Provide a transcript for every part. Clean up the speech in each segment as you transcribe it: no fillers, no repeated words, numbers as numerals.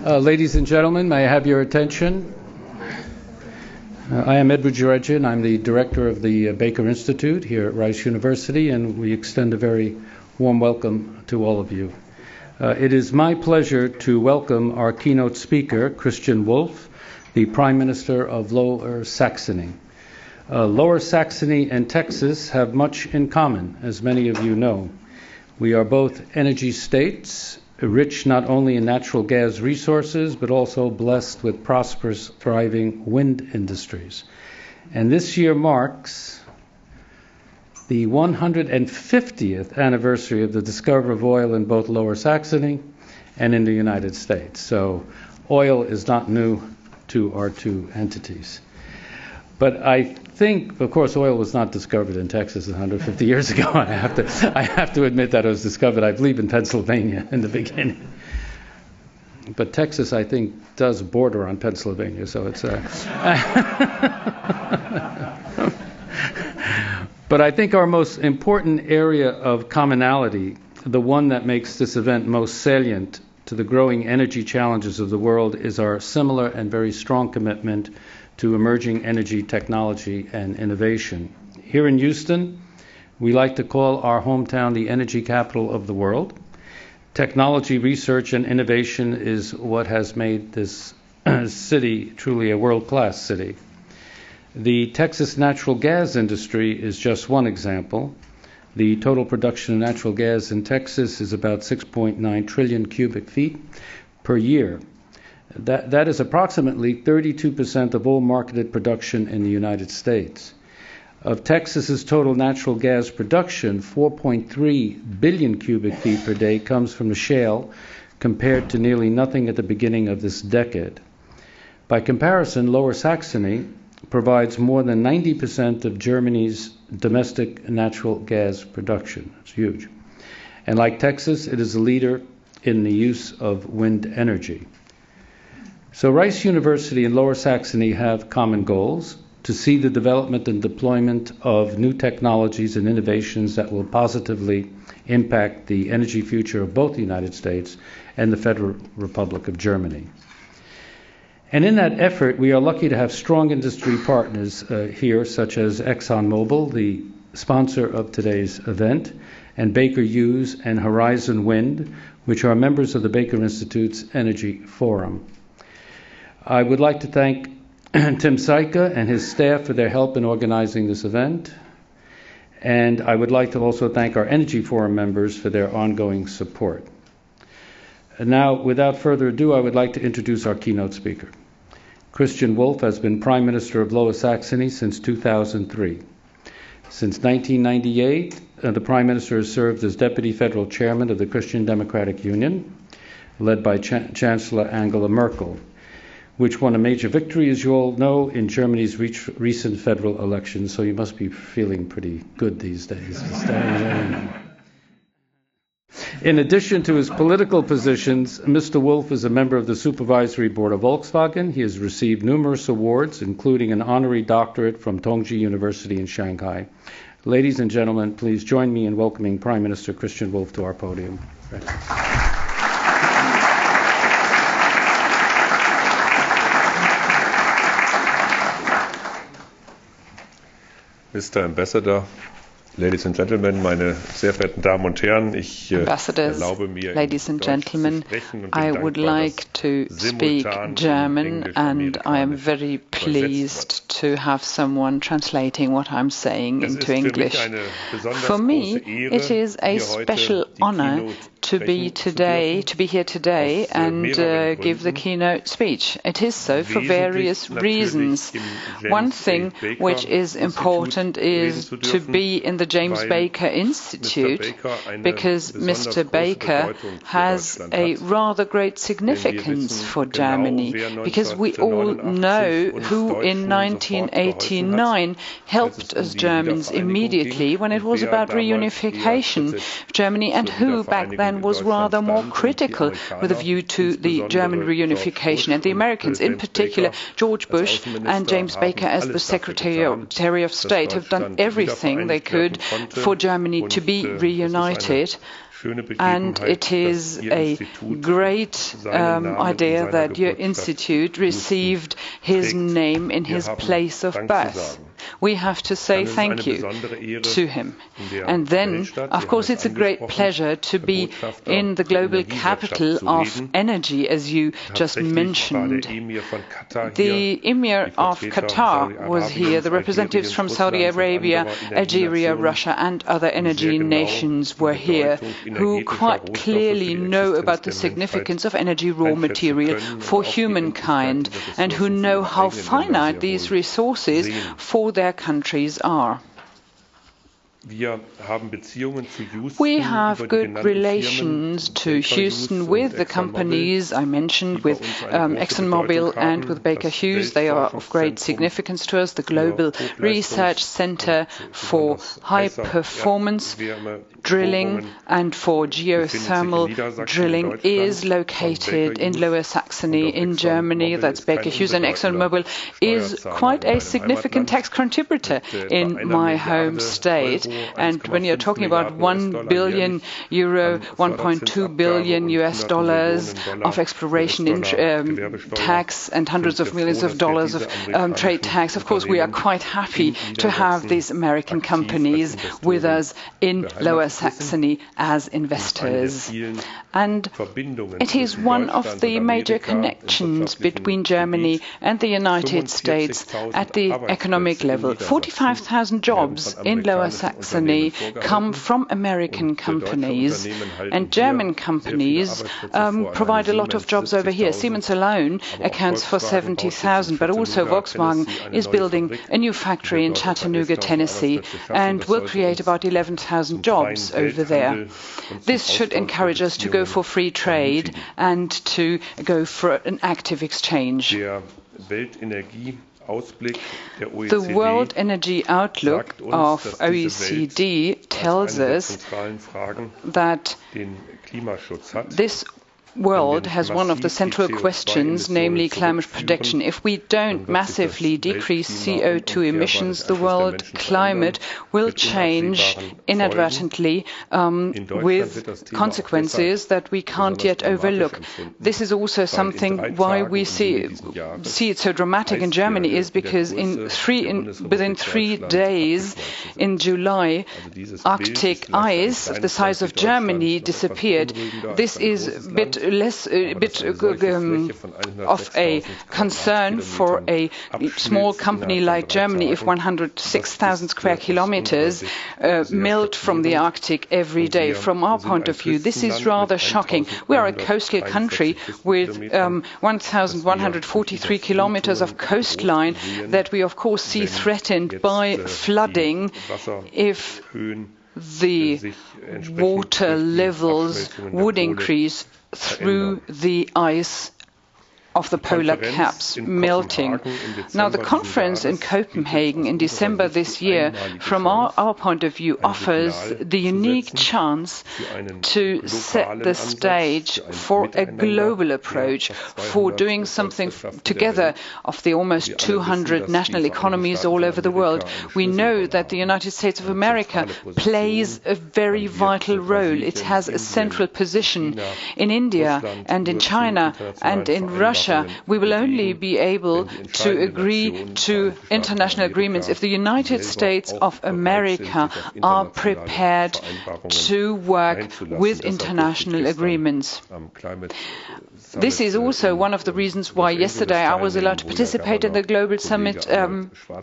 Ladies and gentlemen, may I have your attention? I am Edward Juregin. I'm the director of the Baker Institute here at Rice University, and we extend a very warm welcome to all of you. It is my pleasure to welcome our keynote speaker, Christian Wulff, the Prime Minister of Lower Saxony. Lower Saxony and Texas have much in common, as many of you know. We are both energy states, rich not only in natural gas resources, but also blessed with prosperous, thriving wind industries. And this year marks the 150th anniversary of the discovery of oil in both Lower Saxony and in the United States. So oil is not new to our two entities. But I think, of course, oil was not discovered in Texas 150 years ago. I have to admit that it was discovered, I believe, in Pennsylvania in the beginning. But Texas, I think, does border on Pennsylvania, so it's But I think our most important area of commonality, the one that makes this event most salient to the growing energy challenges of the world, is our similar and very strong commitment to emerging energy technology and innovation. Here in Houston, we like to call our hometown the energy capital of the world. Technology, research, and innovation is what has made this city truly a world-class city. The Texas natural gas industry is just one example. The total production of natural gas in Texas is about 6.9 trillion cubic feet per year. That is approximately 32% of all marketed production in the United States. Of Texas's total natural gas production, 4.3 billion cubic feet per day comes from the shale, compared to nearly nothing at the beginning of this decade. By comparison, Lower Saxony provides more than 90% of Germany's domestic natural gas production. It's huge. And like Texas, it is a leader in the use of wind energy. So Rice University and Lower Saxony have common goals: to see the development and deployment of new technologies and innovations that will positively impact the energy future of both the United States and the Federal Republic of Germany. And in that effort, we are lucky to have strong industry partners here, such as ExxonMobil, the sponsor of today's event, and Baker Hughes and Horizon Wind, which are members of the Baker Institute's Energy Forum. I would like to thank Tim Saika and his staff for their help in organizing this event. And I would like to also thank our Energy Forum members for their ongoing support. And now, without further ado, I would like to introduce our keynote speaker. Christian Wulff has been Prime Minister of Lower Saxony since 2003. Since 1998, the Prime Minister has served as Deputy Federal Chairman of the Christian Democratic Union, led by Chancellor Angela Merkel, which won a major victory, as you all know, in Germany's recent federal elections. So you must be feeling pretty good these days. In addition to his political positions, Mr. Wulff is a member of the Supervisory Board of Volkswagen. He has received numerous awards, including an honorary doctorate from Tongji University in Shanghai. Ladies and gentlemen, please join me in welcoming Prime Minister Christian Wulff to our podium. Mr. Ambassador, ladies and gentlemen, meine sehr verehrten Damen und Herren, ich erlaube mir, ladies and gentlemen, I would like to speak German, and I am very pleased to have someone translating what I'm saying into English. For me, it is a special honor to be here today and give the keynote speech. It is so for various reasons. One thing which is important is to be in the James Baker Institute, because Mr. Baker has a rather great significance for Germany, because we all know who in 1989 helped us Germans immediately when it was about reunification of Germany, and who back then was rather more critical with a view to the German reunification. And the Americans, in particular George Bush and James Baker as the Secretary of State, have done everything they could for Germany to be reunited. And it is a great idea that your institute received his name in his place of birth. We have to say thank you to him. And then, of course, it's a great pleasure to be in the global capital of energy, as you just mentioned. The Emir of Qatar was here, the representatives from Saudi Arabia, Algeria, Russia, and other energy nations were here, who quite clearly know about the significance of energy raw material for humankind, and who know how finite these resources for their countries are. We have good relations to Houston with the companies I mentioned, with ExxonMobil and with Baker Hughes. They are of great significance to us. The Global Research Center for High Performance Drilling and for geothermal drilling is located in Lower Saxony in Germany. That's Baker Hughes, and ExxonMobil is quite a significant tax contributor in my home state. And when you're talking about €1 billion, 1.2 billion US dollars of exploration tax and hundreds of millions of dollars of trade tax, of course, we are quite happy to have these American companies with us in Lower Saxony as investors. And it is one of the major connections between Germany and the United States at the economic level. 45,000 jobs in Lower Saxony come from American companies, and German companies provide a lot of jobs over here. Siemens alone accounts for 70,000, but also Volkswagen is building a new factory in Chattanooga, Tennessee, and will create about 11,000 jobs over there. This should encourage us to go for free trade and to go for an active exchange. The World Energy Outlook of OECD tells us that this world has one of the central questions, namely climate protection. If we don't massively decrease CO2 emissions, the world climate will change inadvertently with consequences that we can't yet overlook. This is also something why we see it so dramatic in Germany, is because within 3 days in July, Arctic ice of the size of Germany disappeared. This is a bit of a concern for a small company like Germany if 106,000 square kilometers melt from the Arctic every day. From our point of view, this is rather shocking. We are a coastal country with 1,143 kilometers of coastline that we, of course, see threatened by flooding if the water levels would increase through the ice of the polar caps melting. Now, the conference in Copenhagen in December this year, from our point of view, offers the unique chance to set the stage for a global approach, for doing something together of the almost 200 national economies all over the world. We know that the United States of America plays a very vital role. It has a central position in India and in China and in Russia. We will only be able to agree to international agreements if the United States of America are prepared to work with international agreements. This is also one of the reasons why yesterday I was allowed to participate in the Global Summit,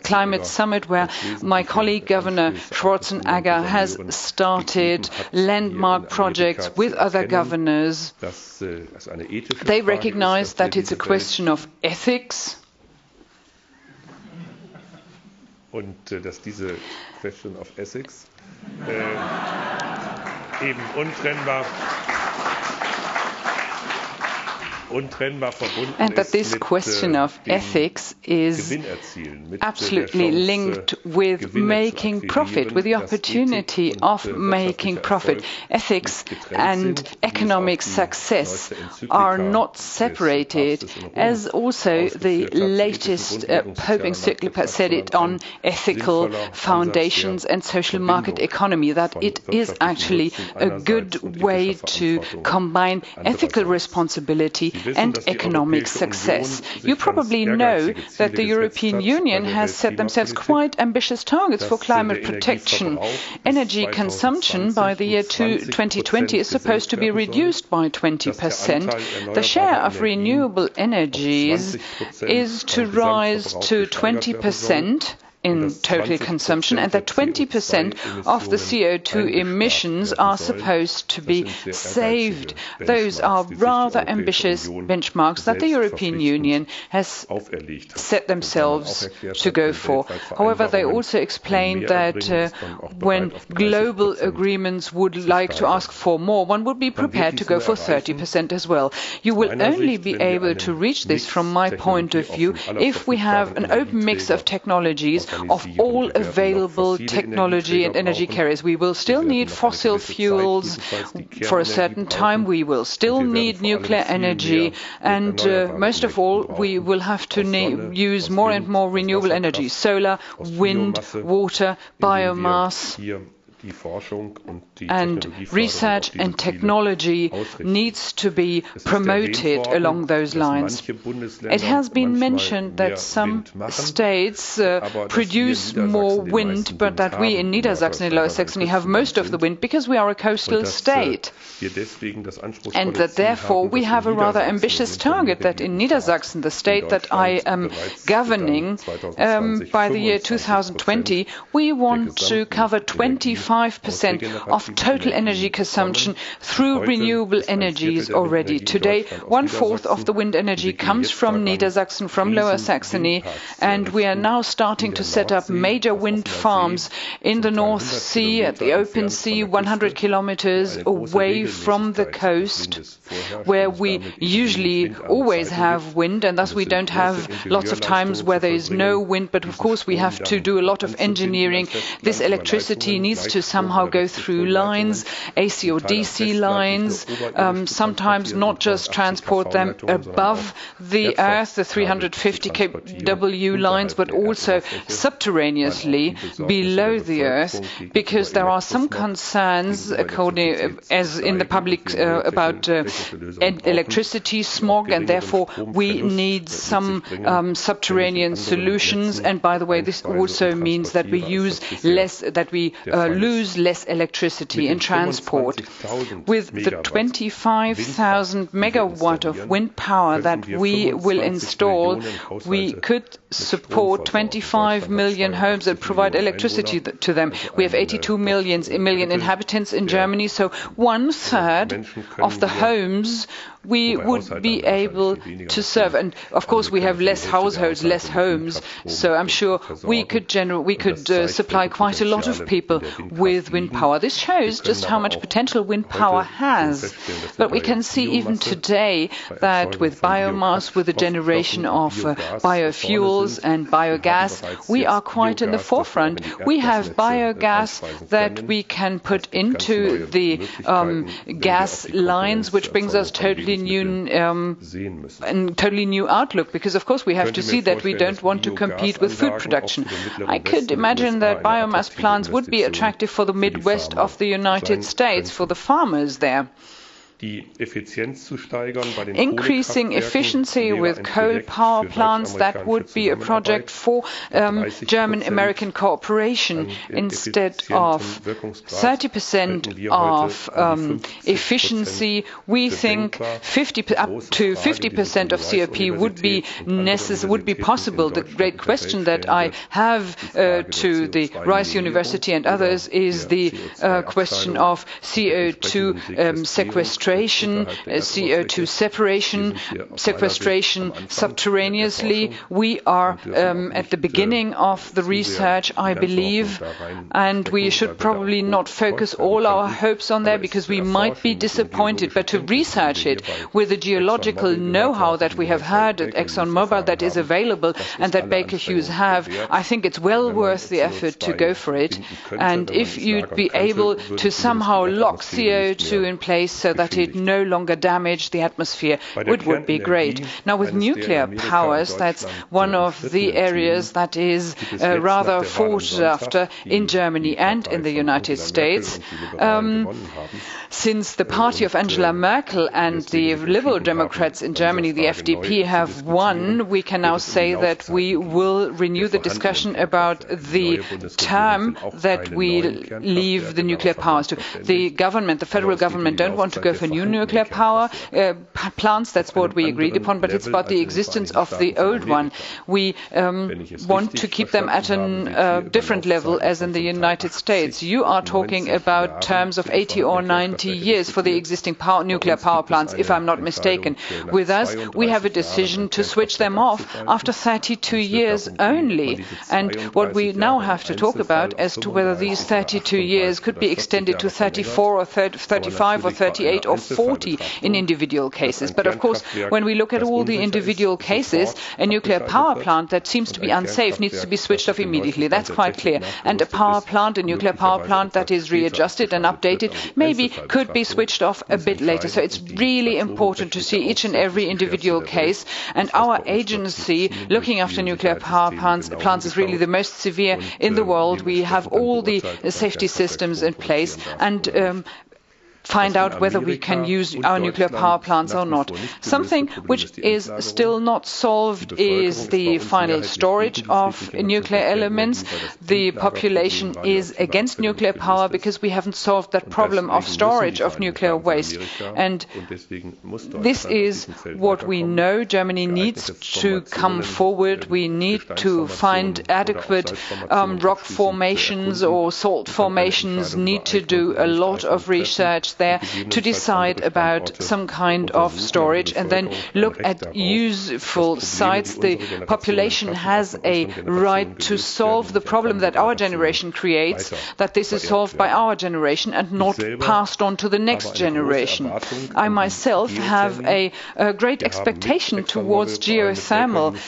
Climate Summit, where my colleague Governor Schwarzenegger has started landmark projects with other governors. They recognize that it's a question of ethics. Und dass diese question of ethics eben untrennbar and that this question of ethics is absolutely linked with making profit, with the opportunity of making profit. Ethics and economic success are not separated, as also the latest Pope encyclical said it on ethical foundations and social market economy, that it is actually a good way to combine ethical responsibility and economic success. You probably know that the European Union has set themselves quite ambitious targets for climate protection. Energy consumption by the year 2020 is supposed to be reduced by 20%. The share of renewable energies is to rise to 20% in total consumption, and that 20% of the CO2 emissions are supposed to be saved. Those are rather ambitious benchmarks that the European Union has set themselves to go for. However, they also explained that when global agreements would like to ask for more, one would be prepared to go for 30% as well. You will only be able to reach this, from my point of view, if we have an open mix of technologies, of all available technology and energy carriers. We will still need fossil fuels for a certain time. We will still need nuclear energy. And most of all, we will have to use more and more renewable energy. Solar, wind, water, biomass. And research and technology needs to be promoted along those lines. It has been mentioned that some states produce more wind, but that we in Niedersachsen and Lower Saxony have most of the wind because we are a coastal state. And that therefore we have a rather ambitious target that in Niedersachsen, the state that I am governing, by the year 2020, we want to cover 25% of total energy consumption through renewable energies already. Today, 1/4 of the wind energy comes from Niedersachsen, from Lower Saxony, and we are now starting to set up major wind farms in the North Sea, at the open sea, 100 kilometers away from the coast, where we usually always have wind, and thus we don't have lots of times where there is no wind, but of course we have to do a lot of engineering. This electricity needs to somehow go through lines, AC or DC lines, sometimes not just transport them above the earth, the 350 kW lines, but also subterraneously below the earth, because there are some concerns, as in the public, about electricity smog, and therefore we need some subterranean solutions. And by the way, this also means that we use less, that we lose less electricity in transport. With the 25,000 megawatt of wind power that we will install, we could support 25 million homes and provide electricity to them. We have 82 million inhabitants in Germany, so 1/3 of the homes we would be able to serve. And of course we have less households, less homes, so I'm sure we could supply quite a lot of people with wind power. This shows just how much potential wind power has. But we can see even today that with biomass, with the generation of biofuels and biogas, we are quite in the forefront. We have biogas that we can put into the gas lines, which brings us totally new outlook, because of course we have to see that we don't want to compete with food production. I could imagine that biomass plants would be attractive for the Midwest of the United States, for the farmers there. Increasing efficiency with coal power plants, that would be a project for German-American cooperation. Instead of 30% of efficiency, we think up to 50% of COP would be possible. The great question that I have to the Rice University and others is the question of CO2 sequestration sequestration, CO2 sequestration subterraneously. We are at the beginning of the research, I believe, and we should probably not focus all our hopes on there because we might be disappointed, but to research it with the geological know-how that we have heard at ExxonMobil that is available and that Baker Hughes have, I think it's well worth the effort to go for it. And if you'd be able to somehow lock CO2 in place so that it no longer damaged the atmosphere, it would be great. Now with nuclear powers, that's one of the areas that is rather fought after in Germany and in the United States. Since the party of Angela Merkel and the Liberal Democrats in Germany, the FDP, have won, we can now say that we will renew the discussion about the term that we leave the nuclear powers to. The government, the federal government, don't want to go for new nuclear power plants. That's what we agreed upon, but it's about the existence of the old one. We want to keep them at a different level as in the United States. You are talking about terms of 80 or 90 years for the existing nuclear power plants, if I'm not mistaken. With us, we have a decision to switch them off after 32 years only. And what we now have to talk about as to whether these 32 years could be extended to 34 or 35 or 38 or 40 in individual cases. But of course, when we look at all the individual cases, a nuclear power plant that seems to be unsafe needs to be switched off immediately. That's quite clear. And a power plant, a nuclear power plant that is readjusted and updated, maybe could be switched off a bit later. So it's really important to see each and every individual case. And our agency looking after nuclear power plants is really the most severe in the world. We have all the safety systems in place and find out whether we can use our nuclear power plants or not. Something which is still not solved is the final storage of nuclear elements. The population is against nuclear power because we haven't solved that problem of storage of nuclear waste. And this is what we know. Germany needs to come forward. We need to find adequate rock formations or salt formations, need to do a lot of research there to decide about some kind of storage and then look at useful sites. The population has a right to solve the problem that our generation creates, that this is solved by our generation and not passed on to the next generation. I myself have a great expectation towards geothermal.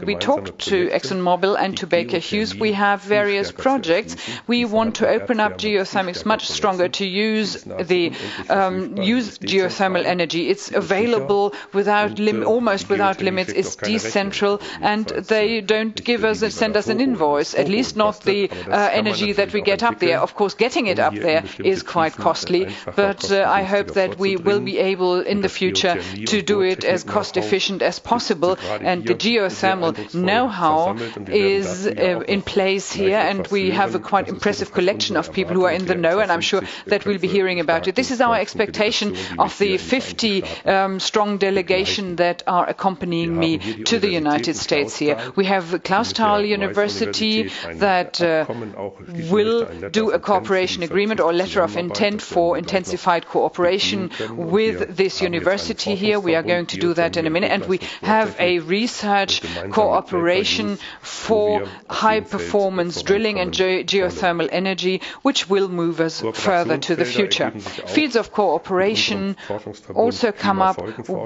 We talked to ExxonMobil and to Baker Hughes. We have various projects. We want to open up geothermics much stronger to use geothermal energy. It's available almost without limits. It's decentral, and they don't send us an invoice. At least not the energy that we get up there. Of course, getting it up there is quite costly, but I hope that we will be able in the future to do it as cost efficient as possible. And the geothermal know-how is in place here, and we have a quite impressive collection of people who are in the know, and I'm sure that we'll be hearing about it. This is our expectation of the 50-strong delegation that are accompanying me to the United States here. We have Clausthal University that will do a cooperation agreement or letter of intent for intensified cooperation with this university here. We are going to do that in a minute. And we have a research cooperation for high-performance drilling and geothermal energy, which will move us further to the future. Fields of cooperation also come up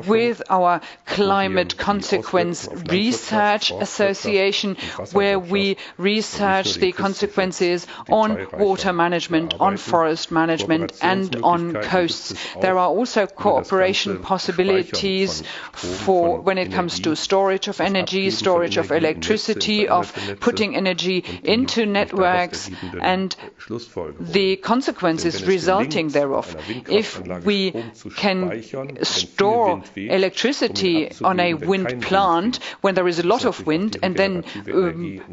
with our Climate Consequence Research Association, where we research the consequences on water management, on forest management, and on coasts. There are also cooperation possibilities for when it comes to storage of energy, storage of electricity, of putting energy into networks, and the consequences resulting thereof. If we can store electricity on a wind plant when there is a lot of wind and then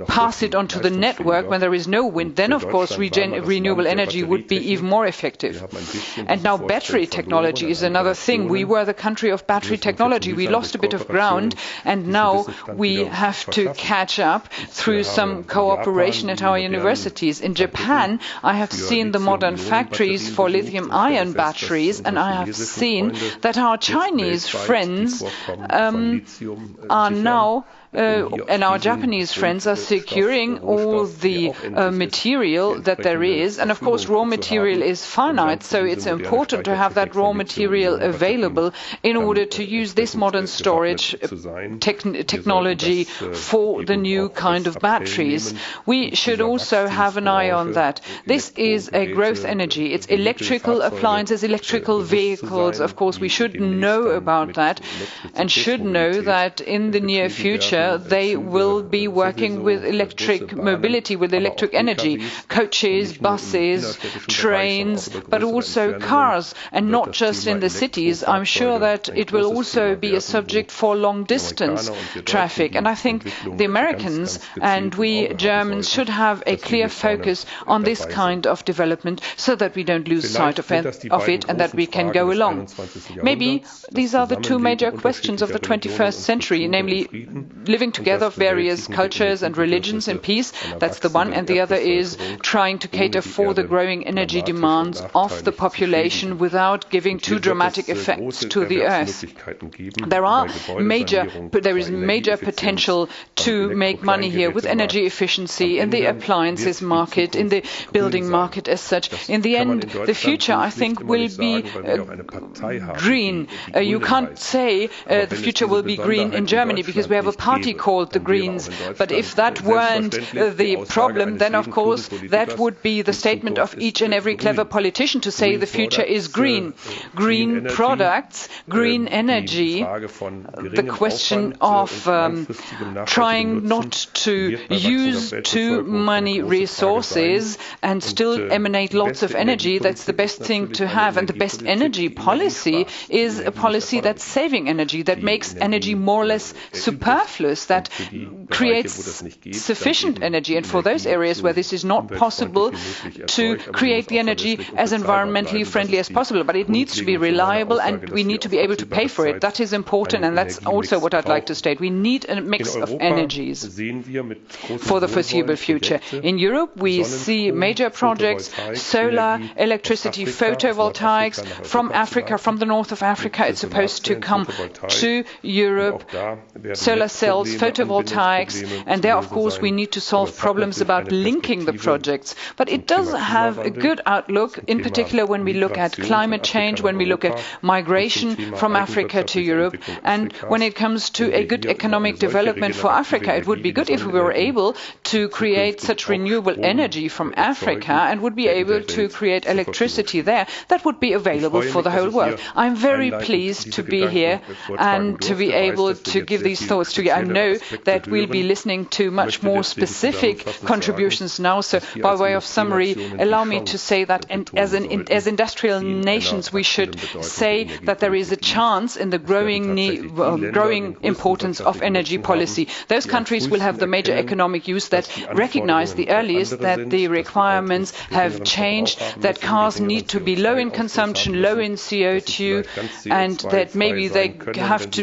pass it onto the network when there is no wind, then of course renewable energy would be even more effective. And now battery technology is another thing. We were the country of battery technology. We lost a bit of ground, and now we have to catch up through some cooperation at our universities. In Japan, I have seen the modern factories for lithium-ion batteries, and I have seen that our Chinese friends are now and our Japanese friends are securing all the material that there is. And of course, raw material is finite, so it's important to have that raw material available in order to use this modern storage technology for the new kind of batteries. We should also have an eye on that. This is a growth energy. It's electrical appliances, electrical vehicles. Of course, we should know about that and should know that in the near future they will be working with electric mobility, with electric energy, coaches, buses, trains, but also cars, and not just in the cities. I'm sure that it will also be a subject for long-distance traffic. And I think the Americans and we Germans should have a clear focus on this kind of development so that we don't lose sight of it and that we can go along. Maybe these are the two major questions of the 21st century, namely living together of various cultures and religions in peace. That's the one. And the other is trying to cater for the growing energy demands of the population without giving too dramatic effects to the earth. There is major potential to make money here with energy efficiency in the appliances market, in the building market as such. In the end, the future, I think, will be green. You can't say the future will be green in Germany because we have a party called the Greens. But if that weren't the problem, then of course that would be the statement of each and every clever politician to say the future is green. Green products, green energy, the question of trying not to use too many resources and still emanate lots of energy, that's the best thing to have. And the best energy policy is a policy that's saving energy, that makes energy more or less superfluous, that creates sufficient energy. And for those areas where this is not possible, to create the energy as environmentally friendly as possible. But it needs to be reliable and we need to be able to pay for it. That is important, and that's also what I'd like to state. We need a mix of energies for the foreseeable future. In Europe, we see major projects, solar, electricity, photovoltaics. From Africa, from the north of Africa, it's supposed to come to Europe, solar cells, photovoltaics, and there, of course, we need to solve problems about linking the projects. But it does have a good outlook, in particular when we look at climate change, when we look at migration from Africa to Europe, and when it comes to a good economic development for Africa. It would be good if we were able to create such renewable energy from Africa and would be able to create electricity there that would be available for the whole world. I'm very pleased to be here and to be able to give these thoughts to you. I know that we'll be listening to much more specific contributions now. So by way of summary, allow me to say that as industrial nations, we should say that there is a chance in the growing importance of energy policy. Those countries will have the major economic use that recognize the earliest that the requirements have changed, that cars need to be low in consumption, low in CO2, and that maybe they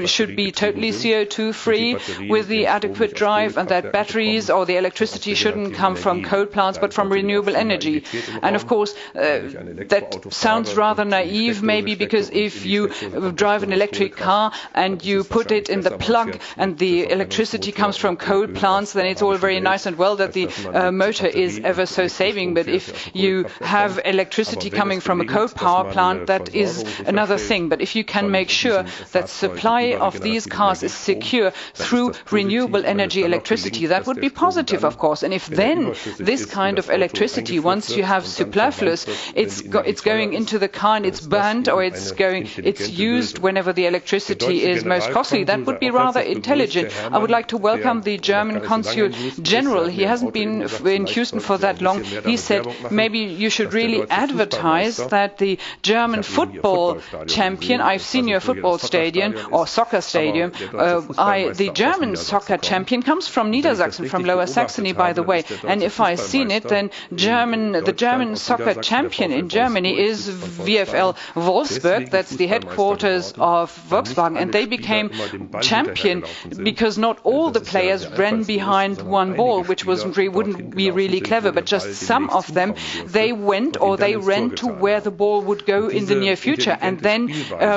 should be totally CO2 free with the adequate drive, and that batteries or the electricity shouldn't come from coal plants but from renewable energy. And of course, that sounds rather naive maybe, because if you drive an electric car and you put it in the plug and the electricity comes from coal plants, then it's all very nice and well that the motor is ever so saving. But if you have electricity coming from a coal power plant, that is another thing. But if you can make sure that supply of these cars is secure through renewable energy electricity, that would be positive, of course. And if then this kind of electricity, once you have superfluous, it's going into the car and it's burned, or it's used whenever the electricity is most costly, that would be rather intelligent. I would like to welcome the German Consul General. He hasn't been in Houston for that long. He said maybe you should really advertise that the German football champion, I've seen your football stadium or soccer stadium, the German soccer champion comes from Niedersachsen, from Lower Saxony, by the way. And if I've seen it, then the German soccer champion in Germany is VfL Wolfsburg. That's the headquarters of Volkswagen. And they became champion because not all the players ran behind one ball, which wouldn't be really clever, but just some of them, they went or they ran to where the ball would go in the near future and then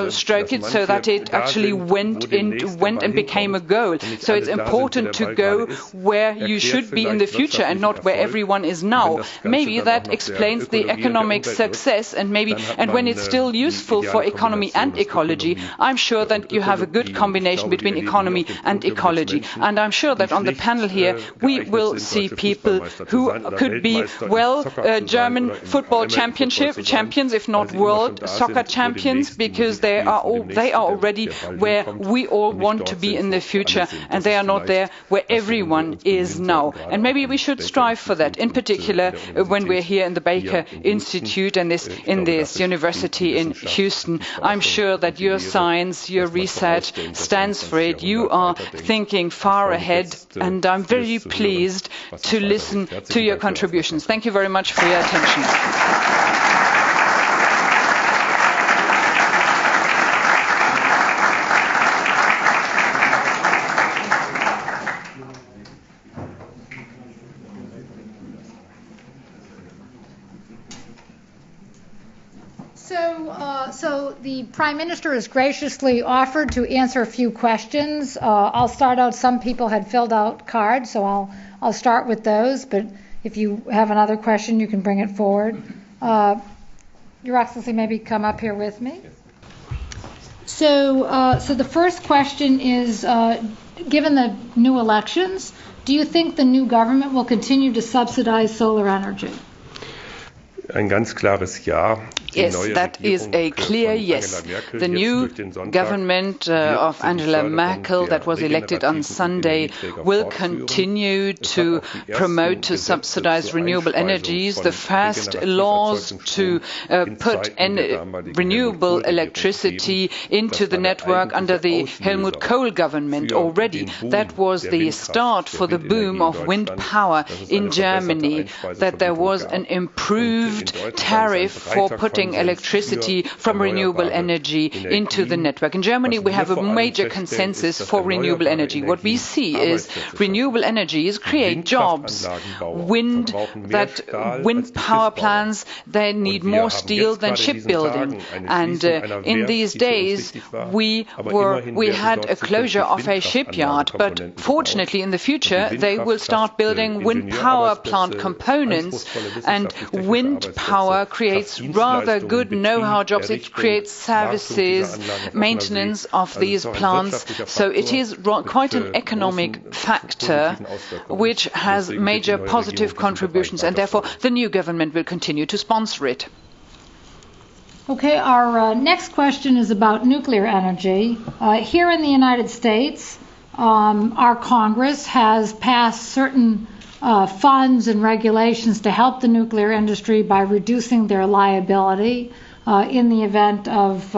stroke it so that it actually went and became a goal. So it's important to go where you should be in the future and not where everyone is now. Maybe that explains the economic success, and when it's still useful for economy and ecology, I'm sure that you have a good combination between economy and ecology. And I'm sure that on the panel here we will see people who could be, German football champions, if not world soccer champions, because they are already where we all want to be in the future, and they are not there where everyone is now. And maybe we should strive for that, in particular when we're here in the Baker Institute and in this university in Houston. I'm sure that your science, your research stands for it. You are thinking far ahead, and I'm very pleased to listen to your contributions. Thank you very much for your attention. So the Prime Minister has graciously offered to answer a few questions. I'll start out. Some people had filled out cards, so I'll start with those. But if you have another question, you can bring it forward. Your Excellency, maybe come up here with me. So the first question is, given the new elections, do you think the new government will continue to subsidize solar energy? Ein ganz klares Ja. Yes, that is a clear yes. The new government of Angela Merkel that was elected on Sunday will continue to promote, to subsidize renewable energies. The first laws to put renewable electricity into the network under the Helmut Kohl government already. That was the start for the boom of wind power in Germany, that there was an improved tariff for putting electricity from renewable energy into the network. In Germany, we have a major consensus for renewable energy. What we see is renewable energies create jobs. Wind power plants, they need more steel than shipbuilding. And in these days, we had a closure of a shipyard. But fortunately, in the future, they will start building wind power plant components, and wind power creates rather good know-how jobs. It creates services, maintenance of these plants. So it is quite an economic factor which has major positive contributions, and therefore the new government will continue to sponsor it. Okay, our next question is about nuclear energy. Here in the United States, our Congress has passed certain funds and regulations to help the nuclear industry by reducing their liability in the event of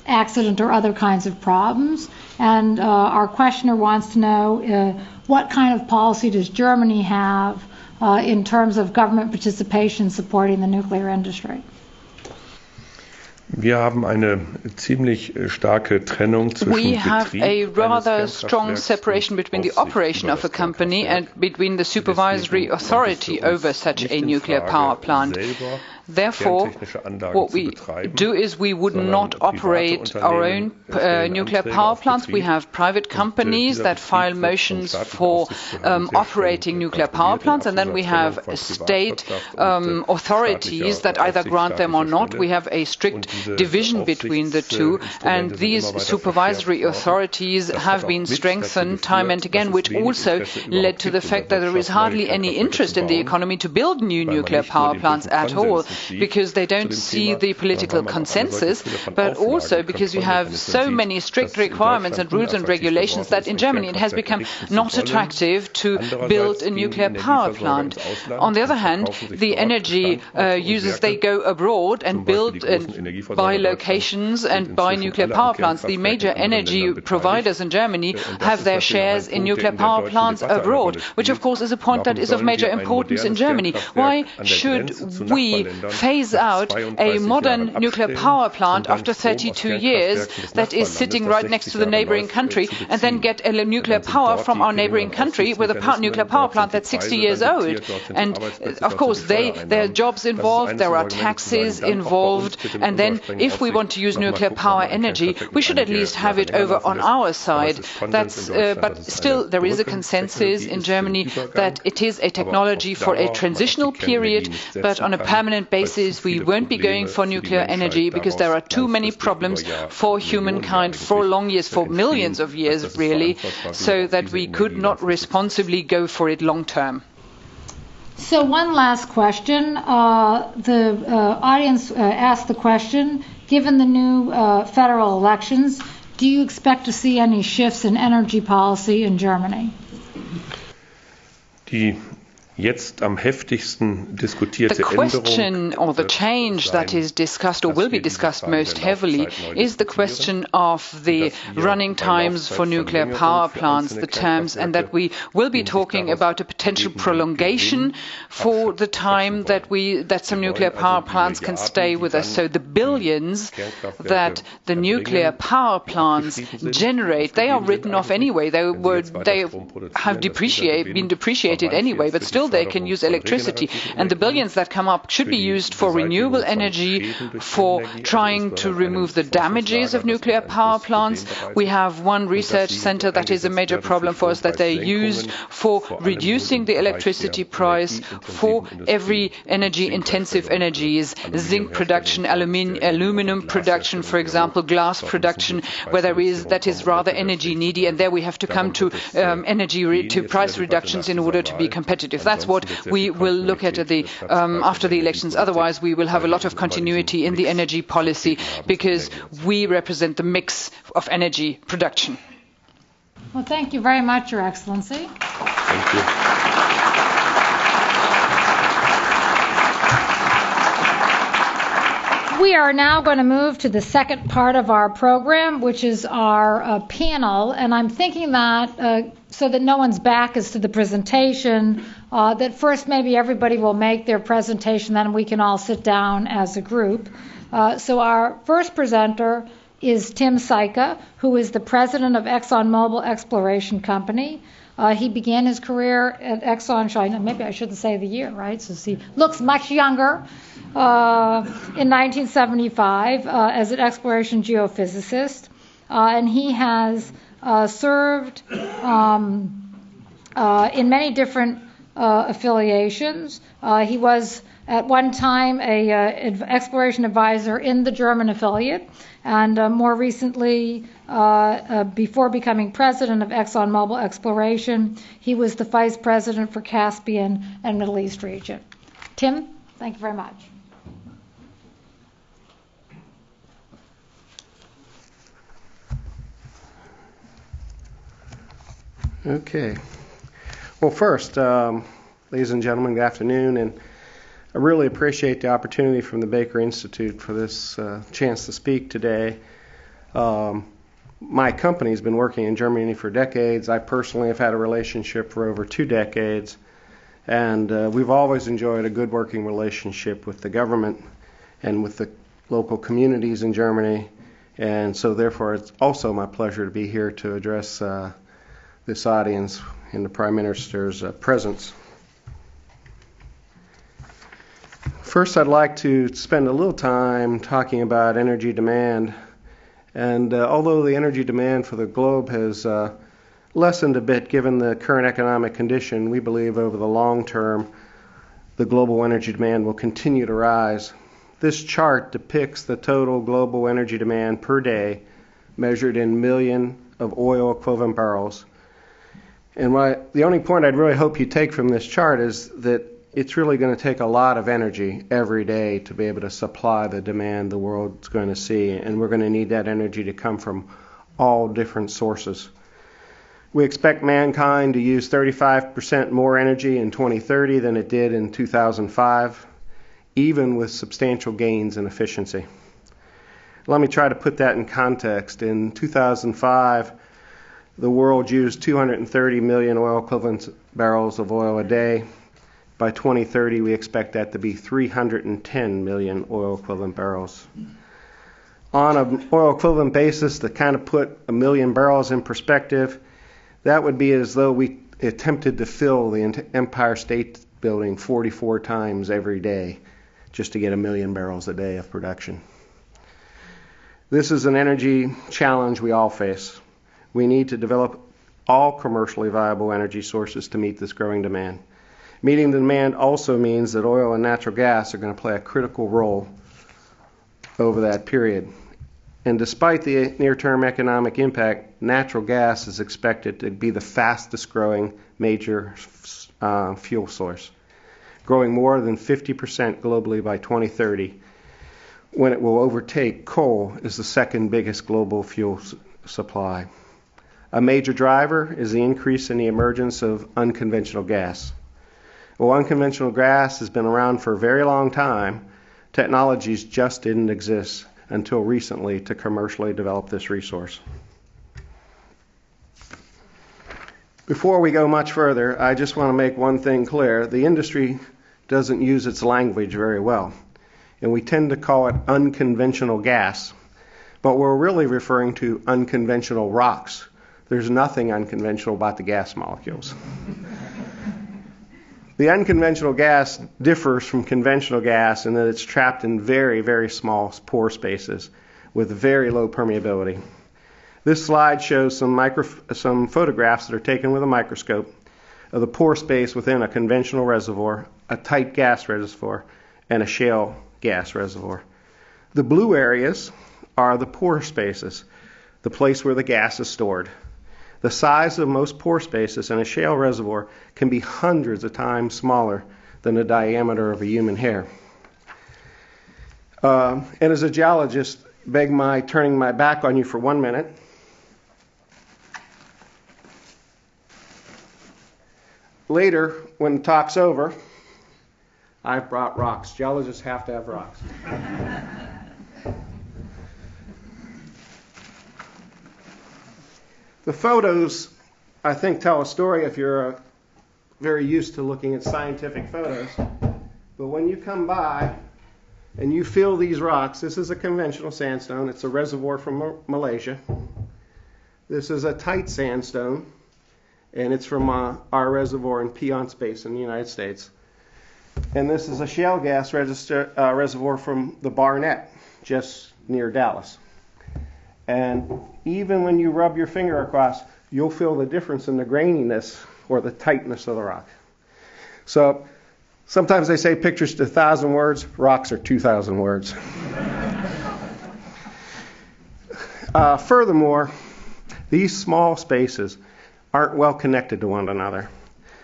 accident or other kinds of problems. And our questioner wants to know what kind of policy does Germany have in terms of government participation supporting the nuclear industry? Wir haben eine ziemlich starke Trennung zwischen We have a rather strong separation between the operation of a company and between the supervisory authority over such a nuclear power plant. Therefore, what we do is we would not operate our own nuclear power plants. We have private companies that file motions for operating nuclear power plants, and then we have state authorities that either grant them or not. We have a strict division between the two, and these supervisory authorities have been strengthened time and again, which also led to the fact that there is hardly any interest in the economy to build new nuclear power plants at all. because they don't see the political consensus, but also because you have so many strict requirements and rules and regulations that in Germany it has become not attractive to build a nuclear power plant. On the other hand, the energy users, they go abroad and build and buy locations and buy nuclear power plants. The major energy providers in Germany have their shares in nuclear power plants abroad, which of course is a point that is of major importance in Germany. Why should we phase out a modern nuclear power plant after 32 years that is sitting right next to the neighboring country and then get a nuclear power from our neighboring country with a nuclear power plant that's 60 years old? And of course there are jobs involved, there are taxes involved, and then if we want to use nuclear power energy, we should at least have it over on our side. But still there is a consensus in Germany that it is a technology for a transitional period, but on a permanent basis we won't be going for nuclear energy because there are too many problems for humankind for long years, for millions of years really, so that we could not responsibly go for it long term. So one last question. The audience asked the question, given the new federal elections, do you expect to see any shifts in energy policy in Germany? The question or the change that is discussed or will be discussed most heavily is the question of the running times for nuclear power plants, the terms, and that we will be talking about a potential prolongation for the time that some nuclear power plants can stay with us. So the billions that the nuclear power plants generate, they are written off anyway. They have been depreciated anyway, but still they can use electricity, and the billions that come up should be used for renewable energy, for trying to remove the damages of nuclear power plants. We have one research center that is a major problem for us, that they used for reducing the electricity price for every energy intensive energies, zinc production, aluminum production, for example, glass production, where that is rather energy needy, and there we have to come to to price reductions in order to be competitive. That's what we will look at after the elections. Otherwise, we will have a lot of continuity in the energy policy because we represent the mix of energy production. Well, thank you very much, Your Excellency. Thank you. We are now going to move to the second part of our program, which is our panel, and I'm thinking that so that no one's back is to the presentation, that first maybe everybody will make their presentation, then we can all sit down as a group. So our first presenter is Tim Syka, who is the president of ExxonMobil Exploration Company. He began his career at Exxon, maybe I shouldn't say the year, right? So he looks much younger. In 1975 as an exploration geophysicist, and he has served in many different affiliations. He was at one time an exploration advisor in the German affiliate, and more recently, before becoming president of ExxonMobil Exploration, he was the vice president for Caspian and Middle East region. Tim, thank you very much. Okay. Well, first, ladies and gentlemen, good afternoon, and I really appreciate the opportunity from the Baker Institute for this chance to speak today. My company has been working in Germany for decades. I personally have had a relationship for over 2 decades, and we've always enjoyed a good working relationship with the government and with the local communities in Germany, and so therefore it's also my pleasure to be here to address this audience in the Prime Minister's presence. First, I'd like to spend a little time talking about energy demand. And although the energy demand for the globe has lessened a bit given the current economic condition, we believe over the long term the global energy demand will continue to rise. This chart depicts the total global energy demand per day measured in million of oil equivalent barrels. And the only point I'd really hope you take from this chart is that it's really going to take a lot of energy every day to be able to supply the demand the world's going to see, and we're going to need that energy to come from all different sources. We expect mankind to use 35% more energy in 2030 than it did in 2005, even with substantial gains in efficiency. Let me try to put that in context. In 2005, the world used 230 million oil equivalent barrels of oil a day. By 2030, we expect that to be 310 million oil equivalent barrels. On an oil equivalent basis, to kind of put a million barrels in perspective, that would be as though we attempted to fill the Empire State Building 44 times every day just to get a million barrels a day of production. This is an energy challenge we all face. We need to develop all commercially viable energy sources to meet this growing demand. Meeting the demand also means that oil and natural gas are going to play a critical role over that period. And despite the near-term economic impact, natural gas is expected to be the fastest growing major fuel source, growing more than 50% globally by 2030, when it will overtake coal as the second biggest global fuel supply. A major driver is the increase in the emergence of unconventional gas. Well, unconventional gas has been around for a very long time. Technologies just didn't exist until recently to commercially develop this resource. Before we go much further, I just want to make one thing clear. The industry doesn't use its language very well, and we tend to call it unconventional gas, but we're really referring to unconventional rocks. There's nothing unconventional about the gas molecules. The unconventional gas differs from conventional gas in that it's trapped in very, very small pore spaces with very low permeability. This slide shows some photographs that are taken with a microscope of the pore space within a conventional reservoir, a tight gas reservoir, and a shale gas reservoir. The blue areas are the pore spaces, the place where the gas is stored. The size of most pore spaces in a shale reservoir can be hundreds of times smaller than the diameter of a human hair. And as a geologist, beg my turning my back on you for 1 minute. Later, when the talk's over, I've brought rocks. Geologists have to have rocks. The photos, I think, tell a story if you're very used to looking at scientific photos. But when you come by and you feel these rocks, this is a conventional sandstone. It's a reservoir from Malaysia. This is a tight sandstone, and it's from our reservoir in Piceance Basin in the United States. And this is a shale gas reservoir from the Barnett, just near Dallas. And even when you rub your finger across, you'll feel the difference in the graininess or the tightness of the rock. So sometimes they say pictures to 1,000 words, rocks are 2,000 words. Furthermore, these small spaces aren't well connected to one another.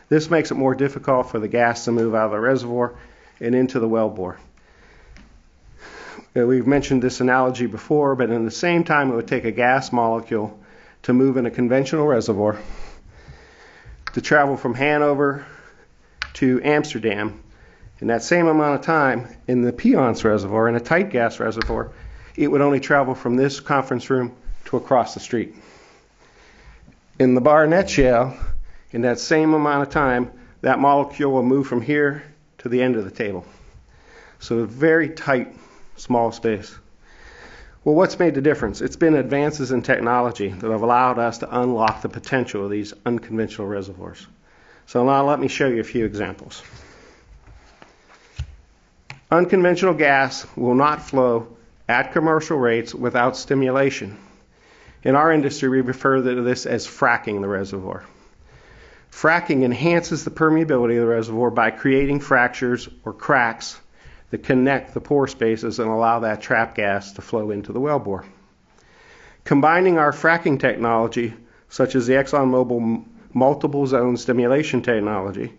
This makes it more difficult for the gas to move out of the reservoir and into the wellbore. We've mentioned this analogy before, but in the same time it would take a gas molecule to move in a conventional reservoir to travel from Hanover to Amsterdam. In that same amount of time, in the Piceance reservoir, in a tight gas reservoir, it would only travel from this conference room to across the street. In the Barnett Shale, in that same amount of time, that molecule will move from here to the end of the table. So a very tight, small space. Well, what's made the difference? It's been advances in technology that have allowed us to unlock the potential of these unconventional reservoirs. So now let me show you a few examples. Unconventional gas will not flow at commercial rates without stimulation. In our industry, we refer to this as fracking the reservoir. Fracking enhances the permeability of the reservoir by creating fractures or cracks that connect the pore spaces and allow that trapped gas to flow into the wellbore. Combining our fracking technology, such as the ExxonMobil multiple zone stimulation technology,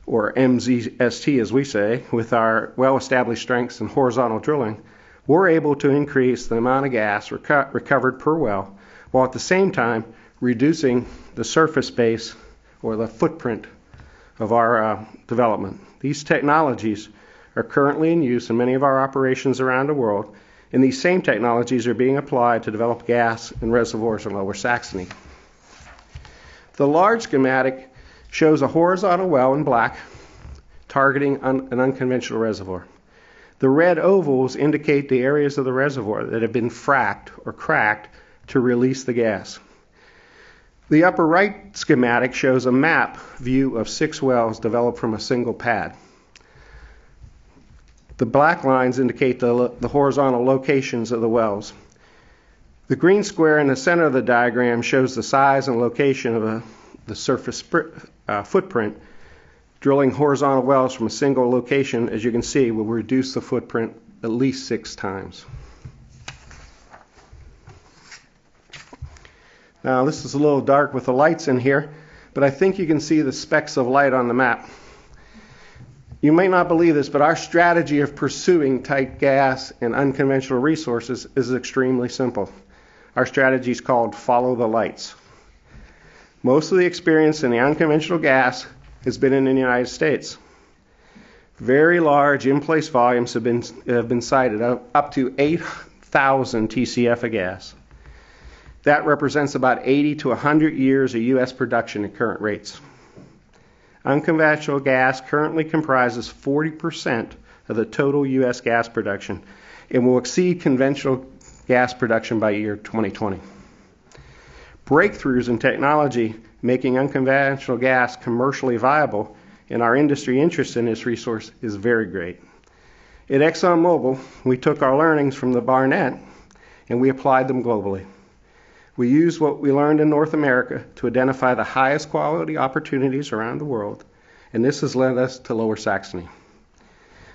or MZST as we say, with our well-established strengths in horizontal drilling, we're able to increase the amount of gas recovered per well, while at the same time reducing the surface base or the footprint of our development. These technologies are currently in use in many of our operations around the world, and these same technologies are being applied to develop gas in reservoirs in Lower Saxony. The large schematic shows a horizontal well in black targeting an unconventional reservoir. The red ovals indicate the areas of the reservoir that have been fracked or cracked to release the gas. The upper right schematic shows a map view of 6 wells developed from a single pad. The black lines indicate the horizontal locations of the wells. The green square in the center of the diagram shows the size and location of the surface footprint. Drilling horizontal wells from a single location, as you can see, will reduce the footprint at least 6 times. Now, this is a little dark with the lights in here, but I think you can see the specks of light on the map. You may not believe this, but our strategy of pursuing tight gas and unconventional resources is extremely simple. Our strategy is called follow the lights. Most of the experience in the unconventional gas has been in the United States. Very large in-place volumes have been cited, up to 8,000 TCF of gas. That represents about 80 to 100 years of U.S. production at current rates. Unconventional gas currently comprises 40% of the total U.S. gas production and will exceed conventional gas production by year 2020. Breakthroughs in technology making unconventional gas commercially viable and our industry interest in this resource is very great. At ExxonMobil, we took our learnings from the Barnett and we applied them globally. We used what we learned in North America to identify the highest quality opportunities around the world, and this has led us to Lower Saxony.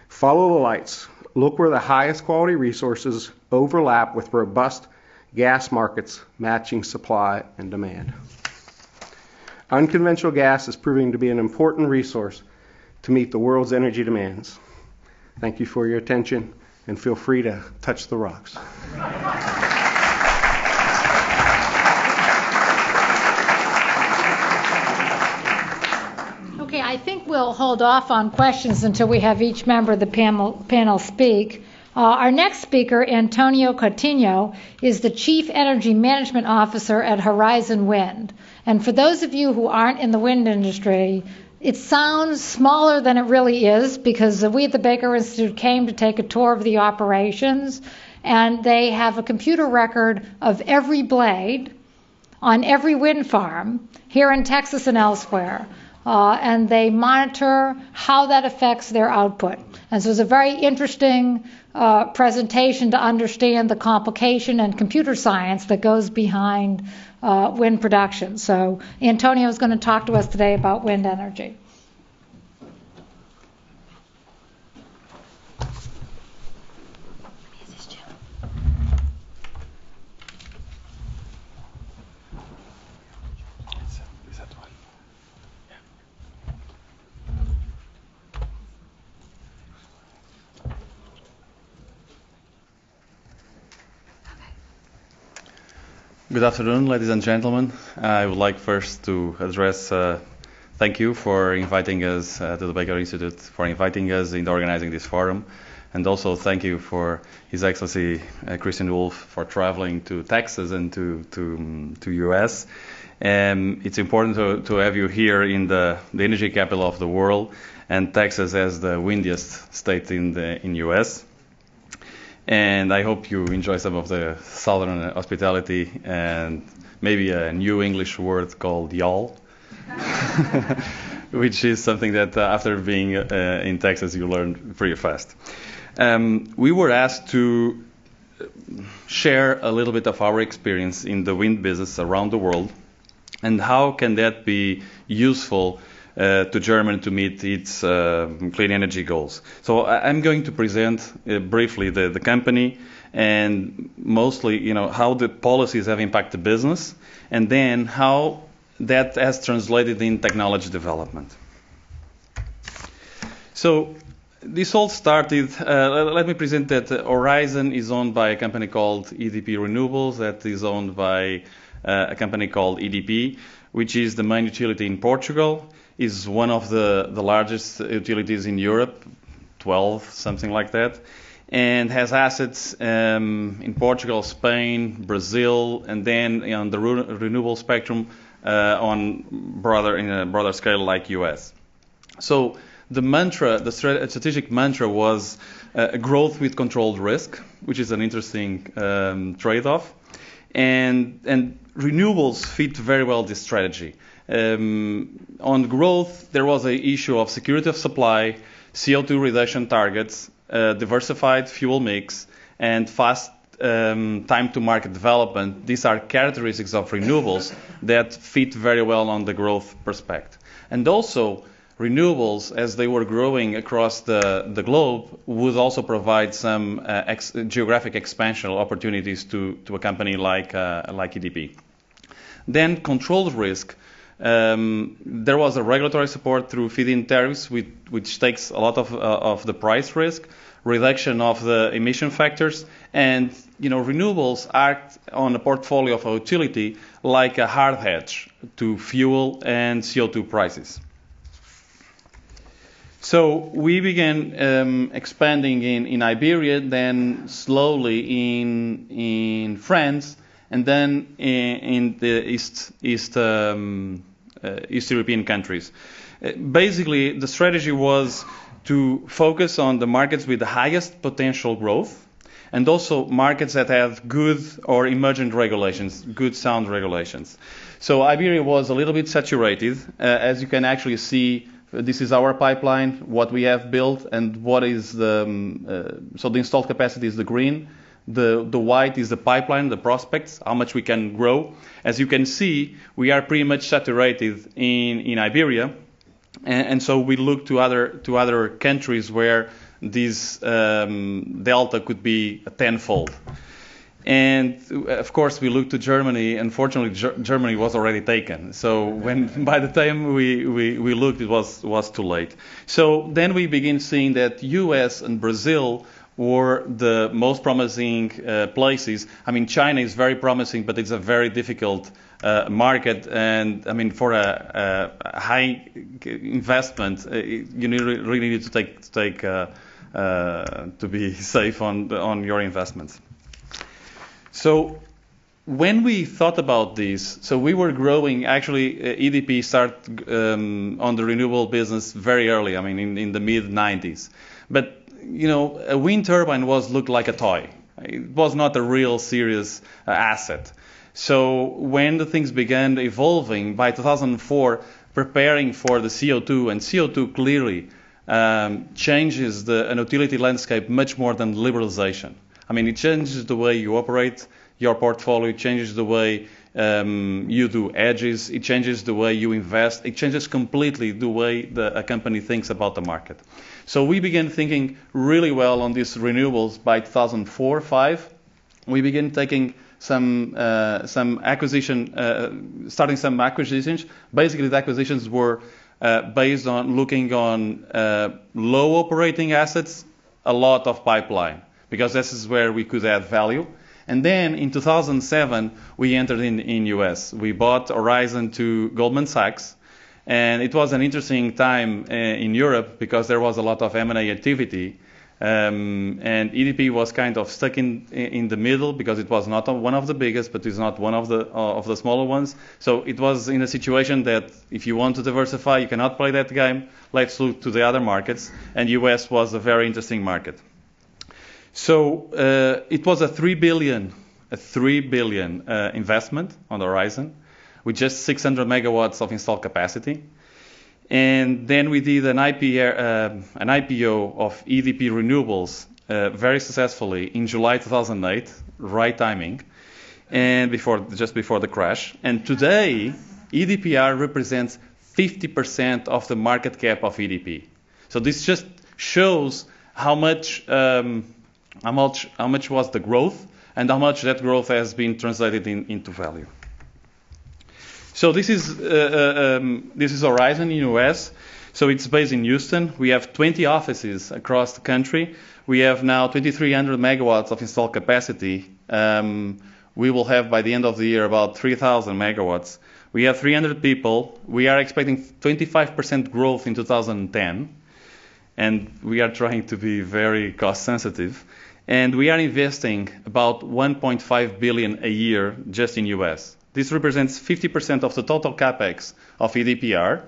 Follow the lights. Look where the highest quality resources overlap with robust gas markets matching supply and demand. Unconventional gas is proving to be an important resource to meet the world's energy demands. Thank you for your attention, and feel free to touch the rocks. Okay, I think we'll hold off on questions until we have each member of the panel speak. Our next speaker, Antonio Coutinho, is the Chief Energy Management Officer at Horizon Wind. And for those of you who aren't in the wind industry, it sounds smaller than it really is because we at the Baker Institute came to take a tour of the operations, and they have a computer record of every blade on every wind farm here in Texas and elsewhere. And they monitor how that affects their output. And so it's a very interesting presentation to understand the complication and computer science that goes behind wind production. So Antonio is going to talk to us today about wind energy. Good afternoon, ladies and gentlemen. I would like first to address thank you for inviting us to the Baker Institute, for inviting us in organizing this forum, and also thank you for His Excellency Christian Wulff for traveling to Texas and to US. It's important to have you here in the energy capital of the world, and Texas as the windiest state in US. And I hope you enjoy some of the southern hospitality and maybe a new English word called y'all, which is something that after being in Texas you learn pretty fast. We were asked to share a little bit of our experience in the wind business around the world and how can that be useful to Germany to meet its clean energy goals. So I'm going to present briefly the company and mostly, how the policies have impacted business, and then how that has translated in technology development. So this all started, let me present that Horizon is owned by a company called EDP Renewables, that is owned by a company called EDP, which is the main utility in Portugal, is one of the largest utilities in Europe, 12, something like that, and has assets in Portugal, Spain, Brazil, and then on the renewable spectrum in a broader scale like US. So the strategic mantra was growth with controlled risk, which is an interesting trade-off. And renewables fit very well this strategy. On growth, there was an issue of security of supply, CO2 reduction targets, diversified fuel mix, and fast time to market development. These are characteristics of renewables that fit very well on the growth perspective. And also, renewables, as they were growing across the globe, would also provide some geographic expansion opportunities to a company like EDP. Then controlled risk. There was a regulatory support through feed-in tariffs, which takes a lot of the price risk, reduction of the emission factors, and renewables act on a portfolio of a utility like a hard hedge to fuel and CO2 prices. So we began expanding in Iberia, then slowly in France, and then in the East European countries. Basically, the strategy was to focus on the markets with the highest potential growth, and also markets that have good or emergent regulations, good sound regulations. So Iberia was a little bit saturated, as you can actually see. This is our pipeline, what we have built, and what is so the installed capacity is the green, the white is the pipeline, the prospects, how much we can grow. As you can see, we are pretty much saturated in Iberia, and so we look to other countries where this delta could be tenfold. And of course, we looked to Germany. Unfortunately, Germany was already taken. So by the time we looked, it was too late. So then we begin seeing that US and Brazil were the most promising places. I mean, China is very promising, but it's a very difficult market. And I mean, for a high investment, you really need to be safe on your investments. So when we thought about this, so we were growing. Actually, EDP started on the renewable business very early. I mean, in the mid '90s. But a wind turbine looked like a toy. It was not a real serious asset. So when the things began evolving by 2004, preparing for the CO2, and CO2 clearly changes an utility landscape much more than liberalization. I mean, it changes the way you operate your portfolio, it changes the way you do hedges, it changes the way you invest, it changes completely the way a company thinks about the market. So we began thinking really well on these renewables by 2004-05. We began taking some acquisitions. Basically, the acquisitions were based on looking on low operating assets, a lot of pipeline, because this is where we could add value. And then in 2007, we entered in US. We bought Horizon to Goldman Sachs, and it was an interesting time in Europe because there was a lot of M&A activity, and EDP was kind of stuck in the middle because it was not one of the biggest, but it's not one of the smaller ones. So it was in a situation that if you want to diversify, you cannot play that game. Let's look to the other markets, and US was a very interesting market. So it was a $3 billion investment on the Horizon, with just 600 megawatts of installed capacity. And then we did an IPO of EDP Renewables very successfully in July 2008, right timing, and just before the crash. And today, EDPR represents 50% of the market cap of EDP. So this just shows how much was the growth and how much that growth has been translated into value. So this is Horizon in US. So it's based in Houston. We have 20 offices across the country. We have now 2,300 megawatts of installed capacity. We will have by the end of the year about 3,000 megawatts. We have 300 people. We are expecting 25% growth in 2010. And we are trying to be very cost sensitive. And we are investing about $1.5 billion a year just in US. This represents 50% of the total capex of EDPR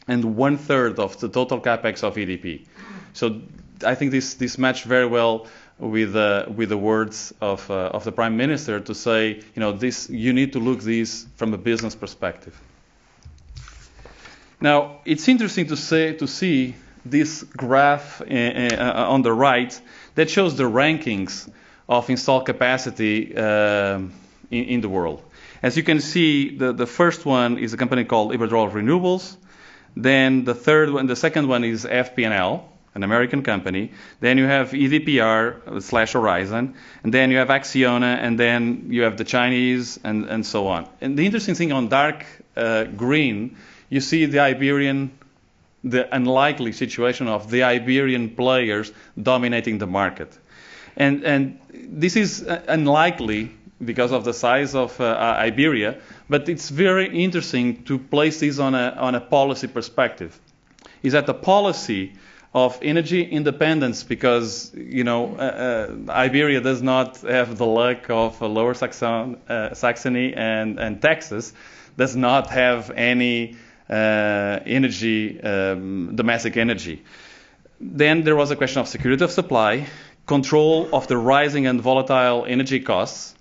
and 1/3 of the total capex of EDP. So I think this matched very well with the words of the Prime Minister to say, you need to look this from a business perspective. Now it's interesting to see this graph on the right that shows the rankings of installed capacity in the world. As you can see, the first one is a company called Iberdrola Renewables. Then the second one is FPNL, an American company. Then you have EDPR/Horizon, and then you have Acciona, and then you have the Chinese, and so on. And the interesting thing on dark green, you see the unlikely situation of the Iberian players dominating the market. And this is unlikely because of the size of Iberia, but it's very interesting to place this on a policy perspective. Is that the policy of energy independence, because Iberia does not have the luck of Lower Saxony and Texas, does not have any domestic energy. Then there was a question of security of supply, control of the rising and volatile energy costs,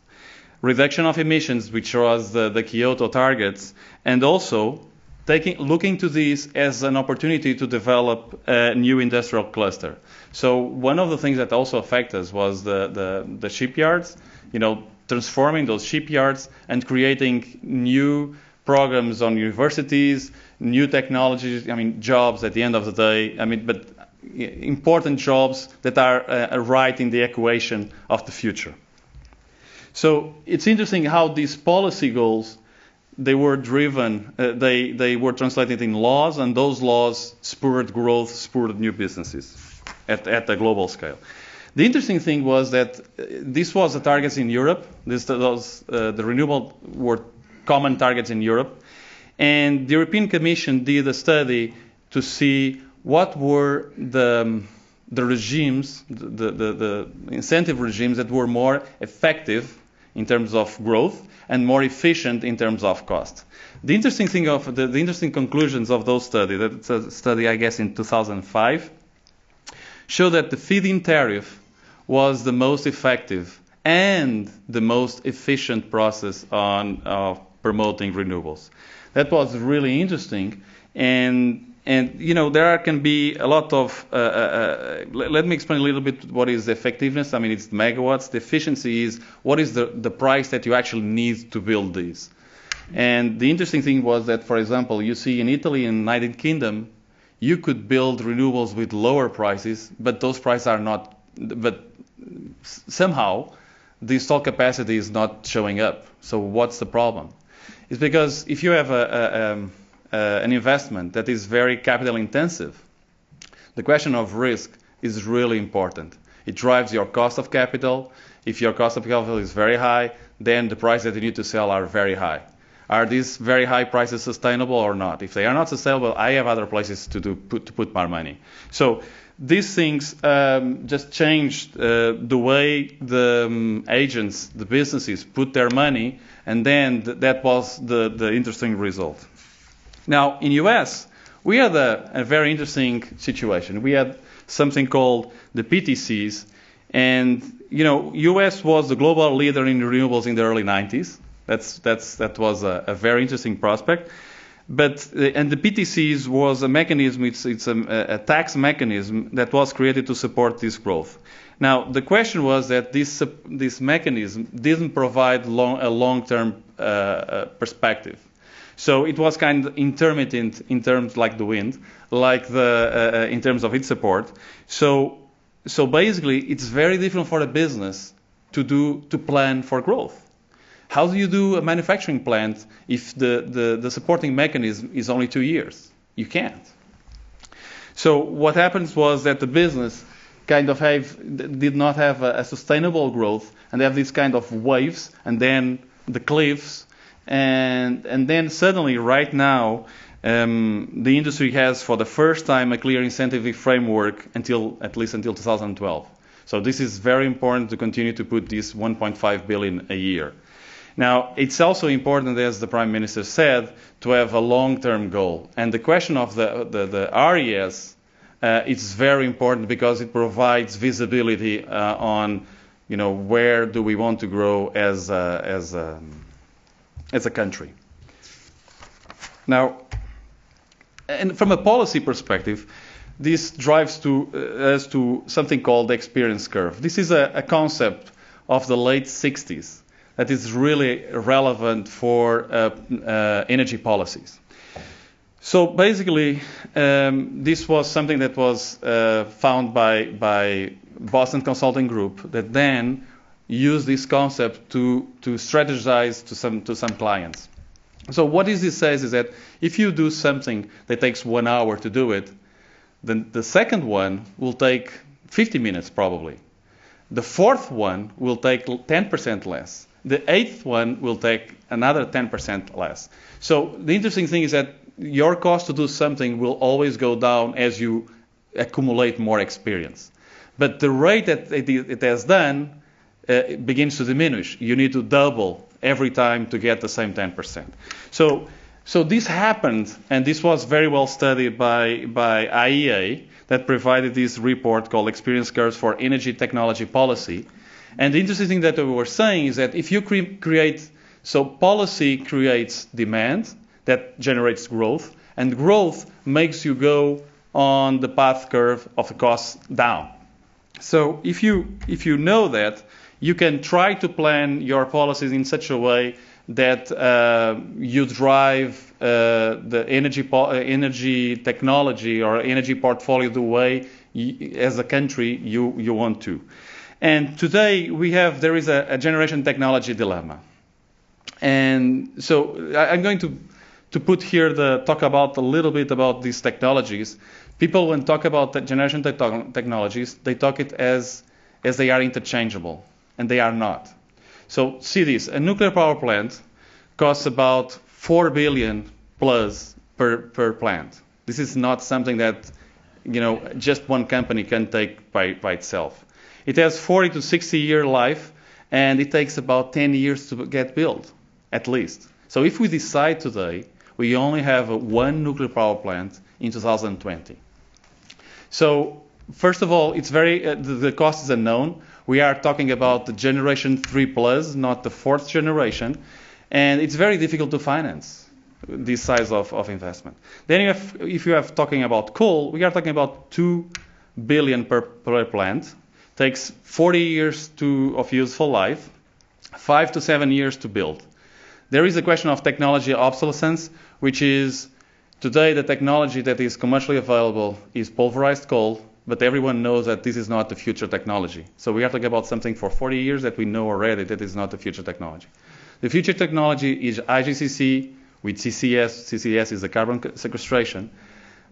reduction of emissions, which was the Kyoto targets, and also looking to this as an opportunity to develop a new industrial cluster. So one of the things that also affect us was the shipyards, transforming those shipyards and creating new programs on universities, new technologies, jobs at the end of the day, but important jobs that are right in the equation of the future. So it's interesting how these policy goals, they were driven, they were translated in laws, and those laws spurred growth, spurred new businesses at the global scale. The interesting thing was that this was the targets in Europe. The renewable were common targets in Europe. And the European Commission did a study to see what were the regimes, the incentive regimes that were more effective in terms of growth and more efficient in terms of cost. The interesting thing of the interesting conclusions of those studies, that's a study I guess in 2005, show that the feed-in tariff was the most effective and the most efficient process of promoting renewables. That was really interesting, and there can be a lot of. Let me explain a little bit what is the effectiveness. It's megawatts. The efficiency is what is the price that you actually need to build these. And the interesting thing was that, for example, you see in Italy and United Kingdom, you could build renewables with lower prices, but those prices are not. But somehow, the installed capacity is not showing up. So what's the problem? It's because if you have an investment that is very capital intensive, the question of risk is really important. It drives your cost of capital. If your cost of capital is very high, then the price that you need to sell are very high. Are these very high prices sustainable or not? If they are not sustainable, I have other places to put my money. So these things just changed the way the agents, the businesses, put their money, and then that was the interesting result. Now, in US, we had a very interesting situation. We had something called the PTCs, and US was the global leader in renewables in the early 90s. That was a very interesting prospect. And the PTCs was a mechanism, it's a tax mechanism that was created to support this growth. Now, the question was that this mechanism didn't provide a long-term perspective. So it was kind of intermittent in terms like the wind, in terms of its support. So basically, it's very different for a business to plan for growth. How do you do a manufacturing plant if the supporting mechanism is only 2 years? You can't. So what happens was that the business kind of did not have a sustainable growth, and they have these kind of waves, and then the cliffs, and then suddenly, right now, the industry has, for the first time, a clear incentive framework at least until 2012. So this is very important to continue to put this 1.5 billion a year. Now, it's also important, as the Prime Minister said, to have a long-term goal. And the question of the RES is very important because it provides visibility on, where do we want to grow as a country. Now, and from a policy perspective, this drives us to something called the experience curve. This is a concept of the late 60s that is really relevant for energy policies. So basically, this was something that was found by Boston Consulting Group that then used this concept to strategize to some clients. So what this says is that if you do something that takes 1 hour to do it, then the second one will take 50 minutes probably. The fourth one will take 10% less. The eighth one will take another 10% less. So the interesting thing is that your cost to do something will always go down as you accumulate more experience. But the rate that it has done begins to diminish. You need to double every time to get the same 10%. So this happened, and this was very well studied by IEA that provided this report called Experience Curves for Energy Technology Policy. And the interesting thing that we were saying is that if you policy creates demand that generates growth, and growth makes you go on the path curve of the costs down. So if you know that, you can try to plan your policies in such a way that you drive the energy technology or energy portfolio the way as a country you want to. And today there is a generation technology dilemma. And so I'm going to put here talk about a little bit about these technologies. People, when talk about the generation technologies, they talk it as they are interchangeable, and they are not. So see this: a nuclear power plant costs about 4 billion plus per plant. This is not something that just one company can take by itself. It has 40 to 60 year life, and it takes about 10 years to get built, at least. So if we decide today, we only have one nuclear power plant in 2020. So first of all, it's the cost is unknown. We are talking about the generation 3 plus, not the fourth generation, and it's very difficult to finance this size of investment. Then if you have talking about coal, we are talking about 2 billion per plant. Takes 40 years of useful life, 5 to 7 years to build. There is a question of technology obsolescence, which is today the technology that is commercially available is pulverized coal, but everyone knows that this is not the future technology. So we are talking about something for 40 years that we know already that is not the future technology. The future technology is IGCC with CCS. CCS is the carbon sequestration.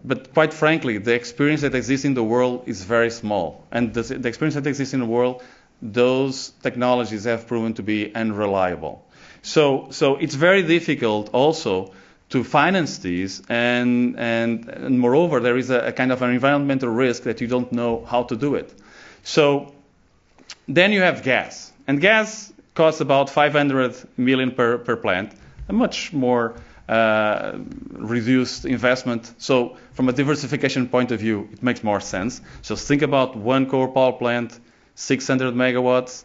But quite frankly, the experience that exists in the world is very small. And the experience that exists in the world, those technologies have proven to be unreliable. So it's very difficult also to finance these. And moreover, there is a kind of an environmental risk that you don't know how to do it. So then you have gas. And gas costs about 500 million per plant, a much more reduced investment. So from a diversification point of view, it makes more sense. Just think about one coal power plant, 600 megawatts,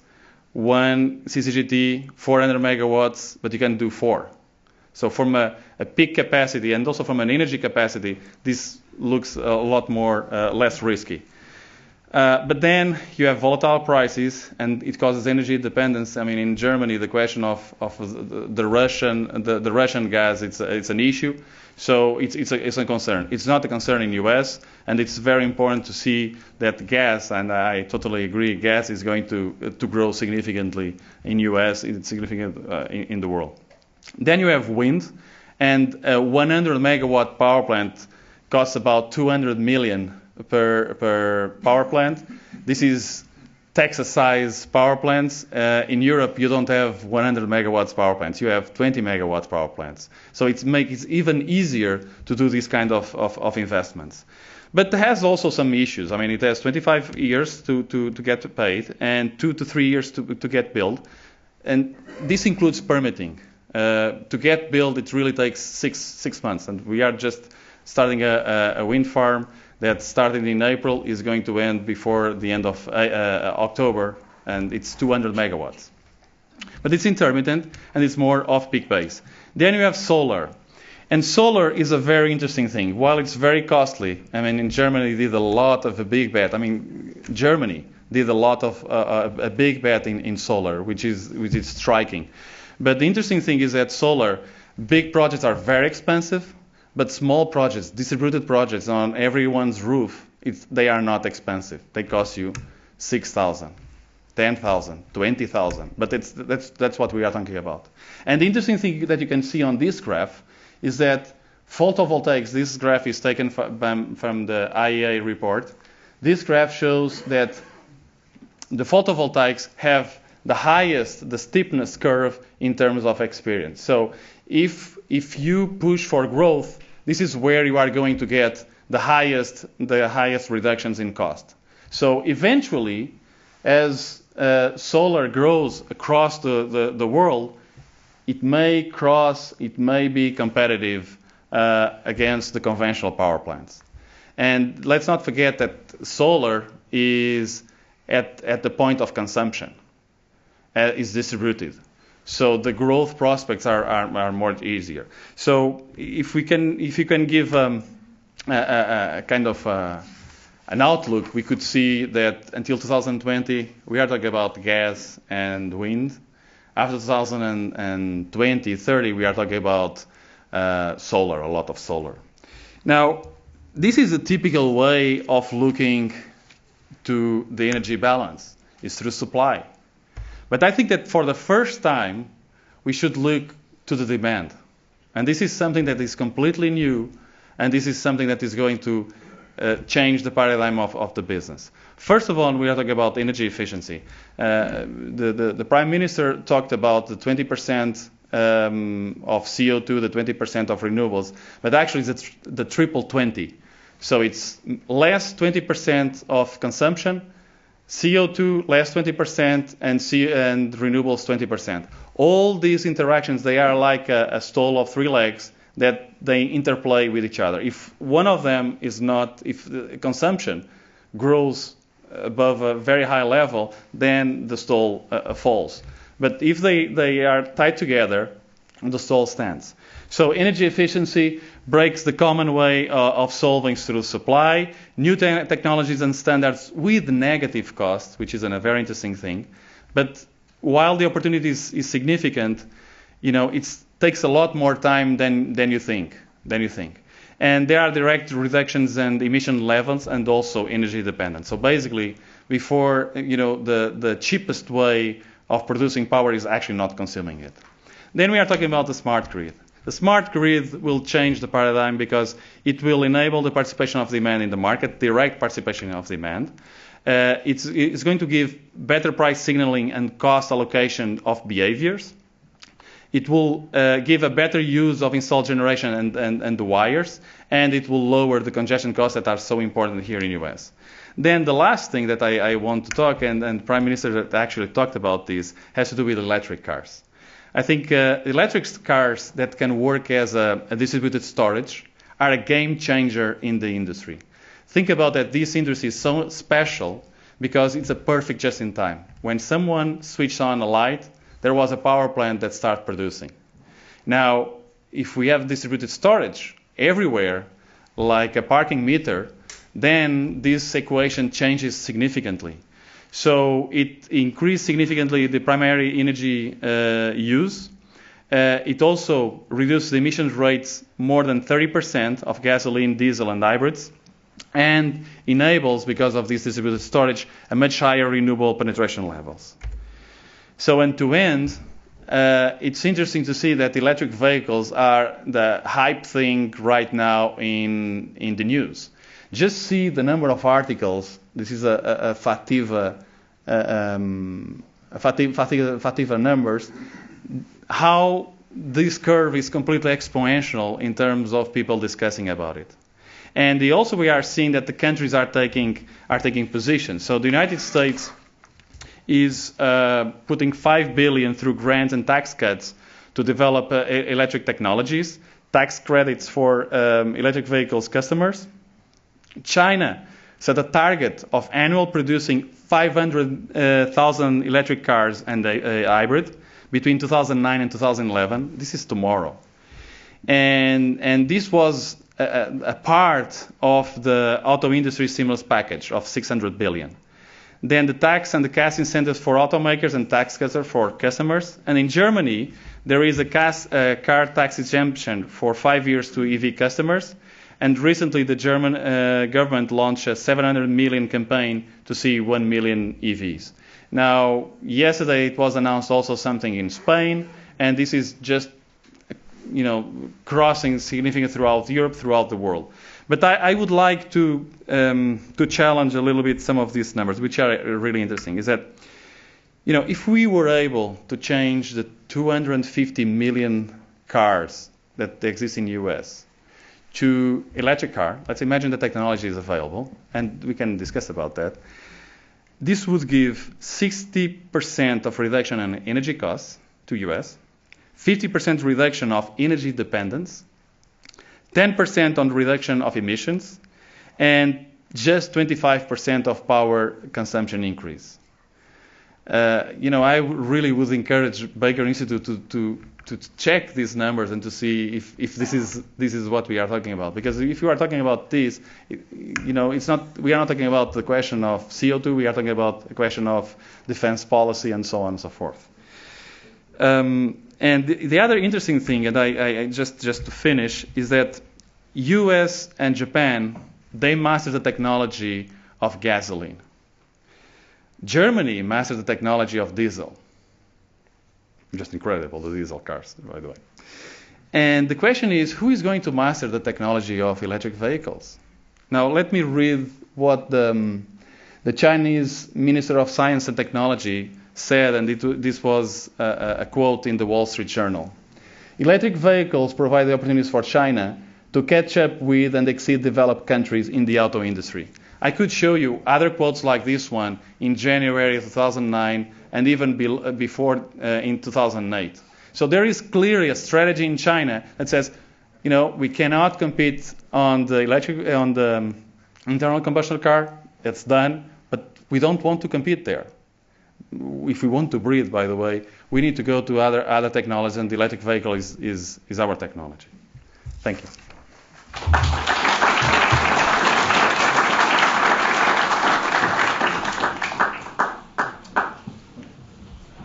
one CCGT, 400 megawatts, but you can do 4. So from a peak capacity and also from an energy capacity, this looks a lot more less risky. But then you have volatile prices, and it causes energy dependence. I mean, in Germany, the question of the Russian gas, it's an issue. So it's a concern. It's not a concern in the U.S., and it's very important to see that gas, and I totally agree, gas is going to grow significantly in the U.S. It's significant in the world. Then you have wind, and a 100 megawatt power plant costs about 200 million per power plant. This is Texas-size power plants. In Europe, you don't have 100 megawatts power plants. You have 20 megawatts power plants. So it makes it even easier to do these kind of investments. But it has also some issues. I mean, it has 25 years to get paid and 2 to 3 years to get built. And this includes permitting. To get built, it really takes six months. And we are just starting a wind farm that started in April, is going to end before the end of October, and it's 200 megawatts. But it's intermittent, and it's more off-peak base. Then you have solar. And solar is a very interesting thing. While it's very costly, I mean, in Germany did a lot of a big bet. I mean, Germany did a lot of a big bet in solar, which is striking. But the interesting thing is that solar, big projects are very expensive, but small projects, distributed projects on everyone's roof, they are not expensive. They cost you 6,000, 10,000, 20,000. But that's what we are talking about. And the interesting thing that you can see on this graph is that photovoltaics, this graph is taken from the IEA report. This graph shows that the photovoltaics have the steepness curve in terms of experience. So if you push for growth, this is where you are going to get the highest reductions in cost. So eventually, as solar grows across the world, it may be competitive against the conventional power plants. And let's not forget that solar is at the point of consumption, is distributed. So the growth prospects are more easier. So if you can give a kind of an outlook, we could see that until 2020 we are talking about gas and wind. After 2020, 30 we are talking about solar, a lot of solar. Now, this is a typical way of looking to the energy balance, is through supply. But I think that for the first time, we should look to the demand. And this is something that is completely new, and this is something that is going to change the paradigm of the business. First of all, we are talking about energy efficiency. The Prime Minister talked about the 20% of CO2, the 20% of renewables, but actually it's the triple 20. So it's less 20% of consumption, CO2 less 20%, and renewables 20%. All these interactions, they are like a stool of 3 legs that they interplay with each other. If one of them is not, if the consumption grows above a very high level, then the stool falls. But if they are tied together, the stool stands. So energy efficiency breaks the common way of solving through supply, new technologies and standards with negative costs, which is a very interesting thing. But while the opportunity is significant, it takes a lot more time than you think. And there are direct reductions in emission levels and also energy dependence. So basically, before the cheapest way of producing power is actually not consuming it. Then we are talking about the smart grid. The smart grid will change the paradigm because it will enable the participation of demand in the market, direct participation of demand. It's going to give better price signaling and cost allocation of behaviors. It will give a better use of installed generation and the wires, and it will lower the congestion costs that are so important here in the US. Then the last thing that I want to talk, and the Prime Minister actually talked about this, has to do with electric cars. I think electric cars that can work as a distributed storage are a game changer in the industry. Think about that this industry is so special because it's a perfect just in time. When someone switched on a light, there was a power plant that started producing. Now, if we have distributed storage everywhere, like a parking meter, then this equation changes significantly. So it increased significantly the primary energy use. It also reduced the emissions rates more than 30% of gasoline, diesel, and hybrids, and enables, because of this distributed storage, a much higher renewable penetration levels. So, and to end, it's interesting to see that electric vehicles are the hype thing right now in the news. Just see the number of articles. This is a Fativa numbers. How this curve is completely exponential in terms of people discussing about it. And we are seeing that the countries are taking positions. So the United States is putting $5 billion through grants and tax cuts to develop electric technologies, tax credits for electric vehicles customers. China set a target of annual producing 500,000 electric cars and a hybrid between 2009 and 2011. This is tomorrow. And this was a part of the auto industry stimulus package of $600 billion. Then the tax and the cash incentives for automakers and tax cuts for customers. And in Germany, there is a car tax exemption for 5 years to EV customers. And recently, the German government launched a 700 million campaign to see 1 million EVs. Now, yesterday it was announced also something in Spain, and this is just, crossing significant throughout Europe, throughout the world. But I would like to challenge a little bit some of these numbers, which are really interesting. Is that, if we were able to change the 250 million cars that exist in the U.S. to electric car, let's imagine the technology is available, and we can discuss about that. This would give 60% of reduction in energy costs to U.S., 50% reduction of energy dependence, 10% on reduction of emissions, and just 25% of power consumption increase. I really would encourage Baker Institute to check these numbers and to see if this is what we are talking about. Because if you are talking about this, we are not talking about the question of CO2. We are talking about the question of defense policy and so on and so forth. And the other interesting thing, and I just to finish, is that U.S. and Japan, they mastered the technology of gasoline. Germany mastered the technology of diesel. Just incredible, the diesel cars, by the way. And the question is, who is going to master the technology of electric vehicles? Now, let me read what the Chinese Minister of Science and Technology said, and this was a quote in the Wall Street Journal. Electric vehicles provide the opportunities for China to catch up with and exceed developed countries in the auto industry. I could show you other quotes like this one in January 2009 and even before in 2008. So there is clearly a strategy in China that says, we cannot compete on the internal combustion car. It's done, but we don't want to compete there. If we want to breathe, by the way, we need to go to other technologies, and the electric vehicle is our technology. Thank you.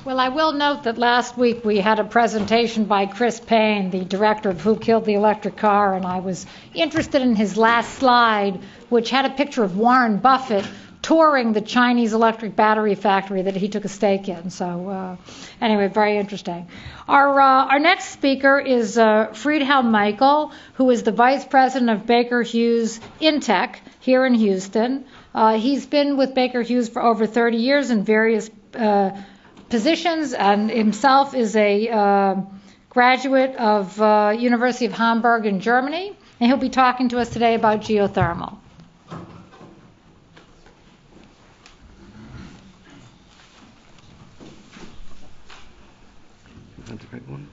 Well, I will note that last week we had a presentation by Chris Payne, the director of Who Killed the Electric Car, and I was interested in his last slide, which had a picture of Warren Buffett touring the Chinese electric battery factory that he took a stake in. So anyway, very interesting. Our next speaker is Friedhelm Michael, who is the Vice President of Baker Hughes Intech here in Houston. He's been with Baker Hughes for over 30 years in various positions, and himself is a graduate of University of Hamburg in Germany, and he'll be talking to us today about geothermal. That's a great one.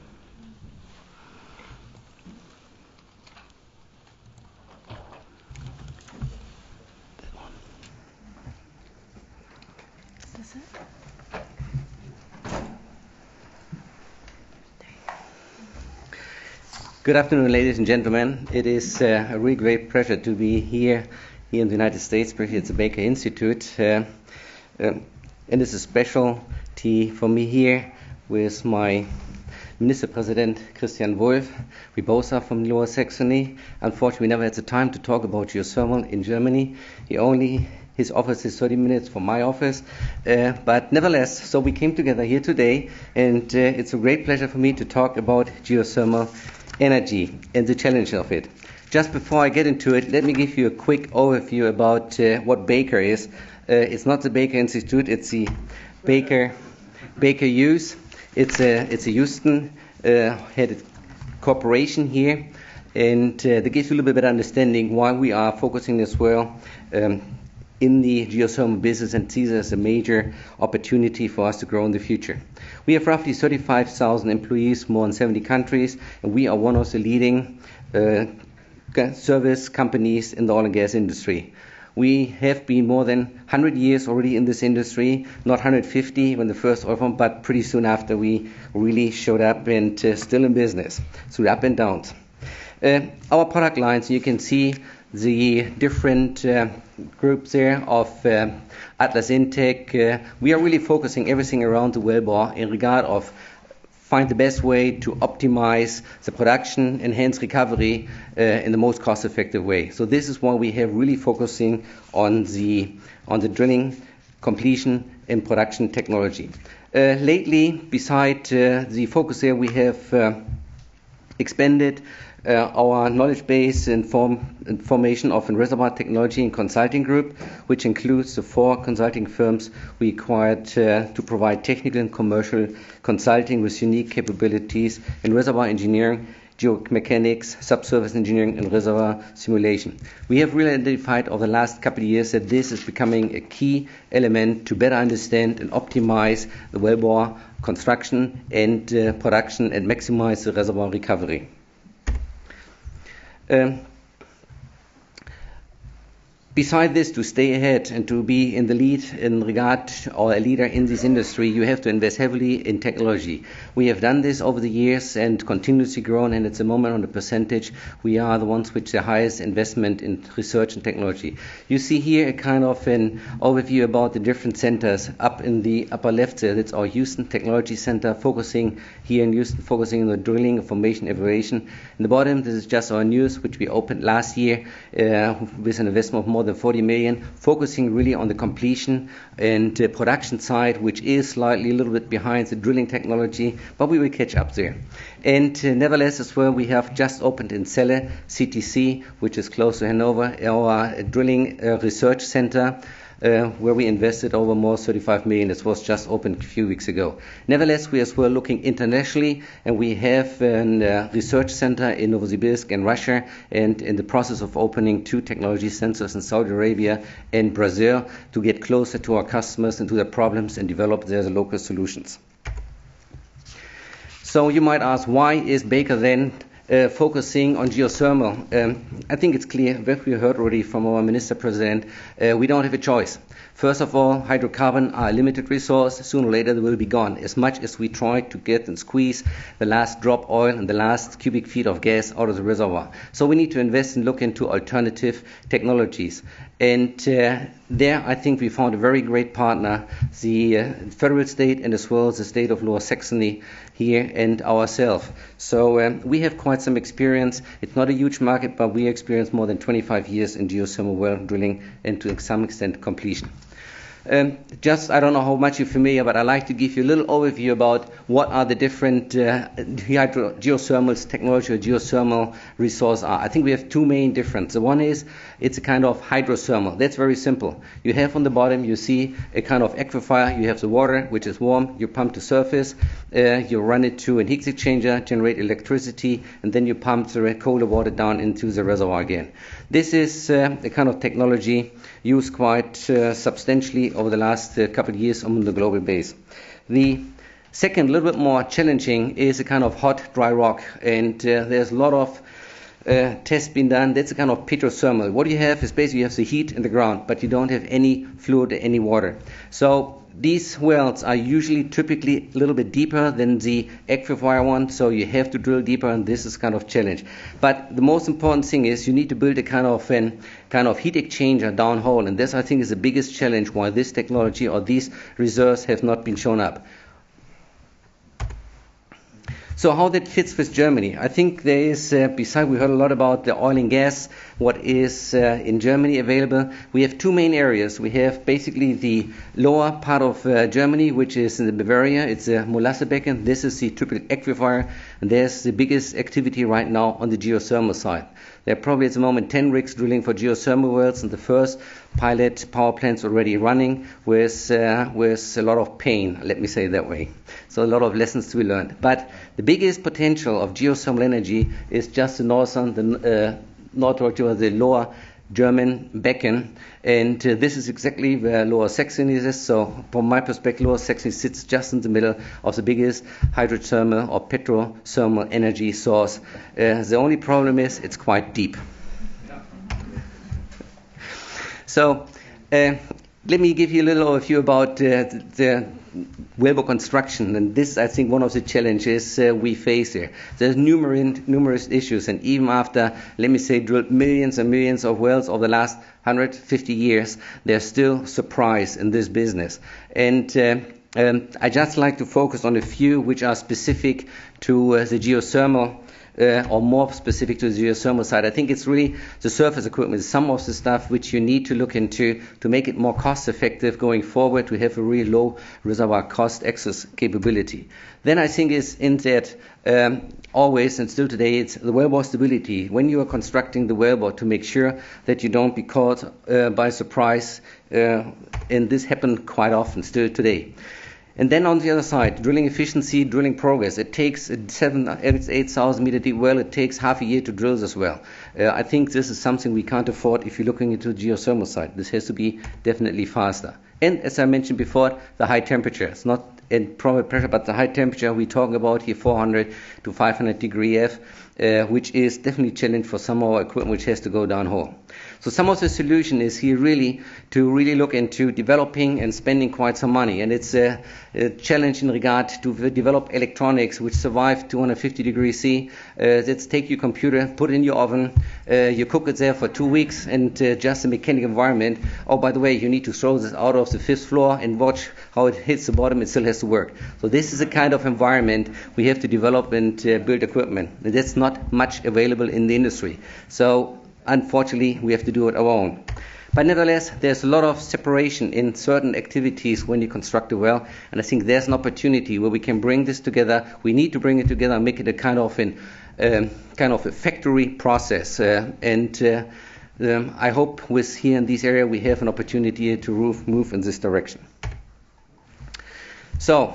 That one. Is this it? Good afternoon, ladies and gentlemen. It is a really great pleasure to be here in the United States, especially at the Baker Institute. And it's a specialty for me here with my Minister President Christian Wulff. We both are from Lower Saxony. Unfortunately, we never had the time to talk about geothermal in Germany. He only His office is 30 minutes from my office. But nevertheless, so we came together here today, and it's a great pleasure for me to talk about geothermal energy and the challenge of it. Just before I get into it, let me give you a quick overview about what Baker is. It's not the Baker Institute, it's the Baker Hughes. It's a Houston headed corporation here, and that gives you a little bit better understanding why we are focusing as well in the geothermal business and sees it as a major opportunity for us to grow in the future. We have roughly 35,000 employees, more than 70 countries, and we are one of the leading service companies in the oil and gas industry. We have been more than 100 years already in this industry, not 150 when the first oil firm, but pretty soon after we really showed up and still in business, through up and downs. Our product lines, you can see the different groups there of Atlas Intec. We are really focusing everything around the wellbore in regard of find the best way to optimize the production, enhance recovery in the most cost-effective way. So this is why we have really focusing on the drilling, completion, and production technology. Lately, beside the focus there, we have expanded our knowledge base in formation of a reservoir technology and consulting group, which includes the 4 consulting firms we acquired to provide technical and commercial consulting with unique capabilities in reservoir engineering, geomechanics, subsurface engineering, and reservoir simulation. We have really identified over the last couple of years that this is becoming a key element to better understand and optimize the wellbore construction and production and maximize the reservoir recovery. Beside this, to stay ahead and to be in the lead in regard or a leader in this industry, you have to invest heavily in technology. We have done this over the years and continuously grown, and at the moment on the percentage, we are the ones with the highest investment in research and technology. You see here a kind of an overview about the different centers. Up in the upper left there, that's our Houston Technology Center, focusing here in Houston, focusing on the drilling, formation, evaluation. In the bottom, this is just our newest, which we opened last year with an investment of more than 40 million, focusing really on the completion and production side, which is slightly a little bit behind the drilling technology, but we will catch up there. And nevertheless, as well, we have just opened in Celle, CTC, which is close to Hanover, our drilling research center, where we invested over more 35 million. This was just opened a few weeks ago. Nevertheless, we as well looking internationally, and we have a research center in Novosibirsk in Russia, and in the process of opening 2 technology centers in Saudi Arabia and Brazil to get closer to our customers and to their problems and develop their local solutions. So you might ask, why is Baker then focusing on geothermal? I think it's clear, what we heard already from our Minister President, we don't have a choice. First of all, hydrocarbon are a limited resource. Sooner or later they will be gone. As much as we try to get and squeeze the last drop oil and the last cubic feet of gas out of the reservoir. So we need to invest and look into alternative technologies. And there I think we found a very great partner, the federal state and as well as the state of Lower Saxony here and ourselves. So we have quite some experience. It's not a huge market, but we experienced more than 25 years in geothermal well drilling and to some extent completion. I don't know how much you're familiar, but I'd like to give you a little overview about what are the different geothermal technology or geothermal resource are. I think we have 2 main differences. The one is it's a kind of hydrothermal. That's very simple. You have on the bottom, you see a kind of aquifer. You have the water, which is warm. You pump to surface. You run it to a heat exchanger, generate electricity, and then you pump the colder water down into the reservoir again. This is a kind of technology used quite substantially over the last couple of years on the global base. The second, a little bit more challenging, is a kind of hot, dry rock, and there's a lot of tests being done. That's a kind of petrothermal. What you have is basically you have the heat in the ground, but you don't have any fluid or any water. So these wells are usually typically a little bit deeper than the aquifer one, so you have to drill deeper, and this is kind of challenge. But the most important thing is you need to build a kind of heat exchanger downhole, and this I think is the biggest challenge why this technology or these reserves have not been shown up. So how that fits with Germany? I think there is, besides we heard a lot about the oil and gas, what is in Germany available. We have two main areas. We have basically the lower part of Germany, which is in the Bavaria. It's a Molasse-Becken. This is the typical aquifer, and there's the biggest activity right now on the geothermal side. There are probably at the moment 10 rigs drilling for geothermal wells, and the first pilot power plants already running with a lot of pain, let me say it that way. So a lot of lessons to be learned. But the biggest potential of geothermal energy is just the lower German Becken, and this is exactly where Lower Saxony is. So from my perspective, Lower Saxony sits just in the middle of the biggest hydrothermal or petrothermal energy source. The only problem is it's quite deep. So let me give you a little overview about the wellbore construction, and this is, I think, one of the challenges we face here. There's numerous issues, and even after, let me say, drilled millions and millions of wells over the last 150 years, there's still surprise in this business. And I just like to focus on a few which are specific to the geothermal or more specific to the geothermal side. I think it's really the surface equipment, some of the stuff which you need to look into to make it more cost effective going forward, to have a really low reservoir cost access capability. Then I think is in that always and still today it's the wellbore stability. When you are constructing the wellbore, to make sure that you don't be caught by surprise, and this happened quite often still today. And then on the other side, drilling efficiency, drilling progress. It takes 8,000 meter deep well. It takes half a year to drill this well. I think this is something we can't afford if you're looking into the geothermal side. This has to be definitely faster. And as I mentioned before, the high temperature. It's not in proper pressure, but the high temperature we're talking about here, 400 to 500 degree F, which is definitely a challenge for some of our equipment which has to go downhole. So some of the solution is here really to really look into developing and spending quite some money. And it's a challenge in regard to develop electronics which survive 250 degrees C. Let's take your computer, put it in your oven, you cook it there for 2 weeks, and just a mechanical environment. Oh, by the way, you need to throw this out of the 5th floor and watch how it hits the bottom. It still has to work. So this is the kind of environment we have to develop and build equipment. That's not much available in the industry. So unfortunately, we have to do it our own. But nevertheless, there's a lot of separation in certain activities when you construct a well, and I think there's an opportunity where we can bring this together. We need to bring it together and make it a kind of a factory process. I hope with here in this area we have an opportunity to move in this direction. So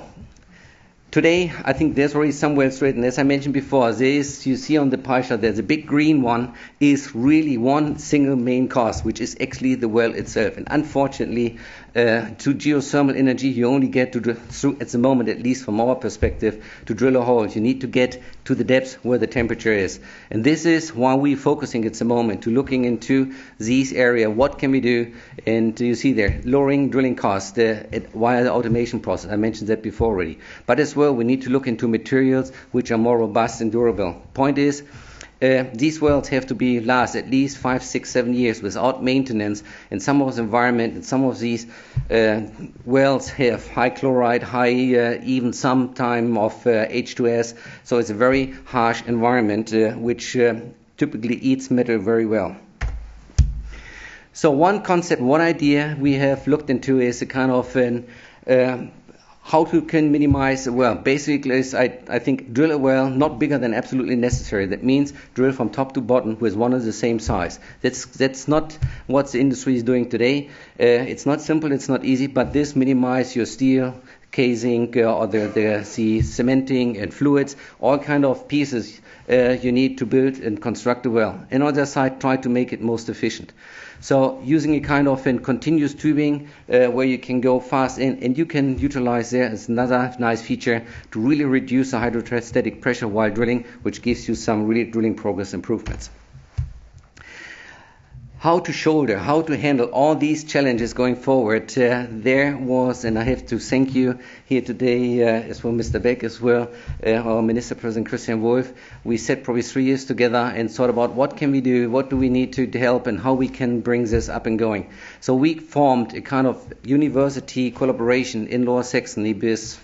today, I think there's already some wells written. As I mentioned before, you see on the pie chart, there's a big green one, is really one single main cost, which is actually the well itself. And unfortunately, to geothermal energy, you only get to through at the moment, at least from our perspective, to drill a hole. You need to get to the depth where the temperature is. And this is why we're focusing at the moment to looking into these areas. What can we do? And you see there, lowering drilling costs via the automation process. I mentioned that before already. But as well, we need to look into materials which are more robust and durable. Point is, these wells have to last at least 5, 6, 7 years without maintenance. In some of the environment, and some of these wells have high chloride, even some time of H2S. So it's a very harsh environment which typically eats metal very well. So one concept, one idea we have looked into is a kind of how to can minimize a well. Basically, is I think drill a well not bigger than absolutely necessary. That means drill from top to bottom with one of the same size. That's not what the industry is doing today. It's not simple, it's not easy, but this minimize your steel casing or the cementing and fluids, all kind of pieces you need to build and construct a well. And on the other side, try to make it most efficient. So using a kind of continuous tubing where you can go fast in, and you can utilize there as another nice feature to really reduce the hydrostatic pressure while drilling, which gives you some really drilling progress improvements. How to handle all these challenges going forward. There was, and I have to thank you here today, as well Mr. Beck as well, our Minister President Christian Wulff. We sat probably 3 years together and thought about what can we do, what do we need to help, and how we can bring this up and going. So we formed a kind of university collaboration in Lower Saxony with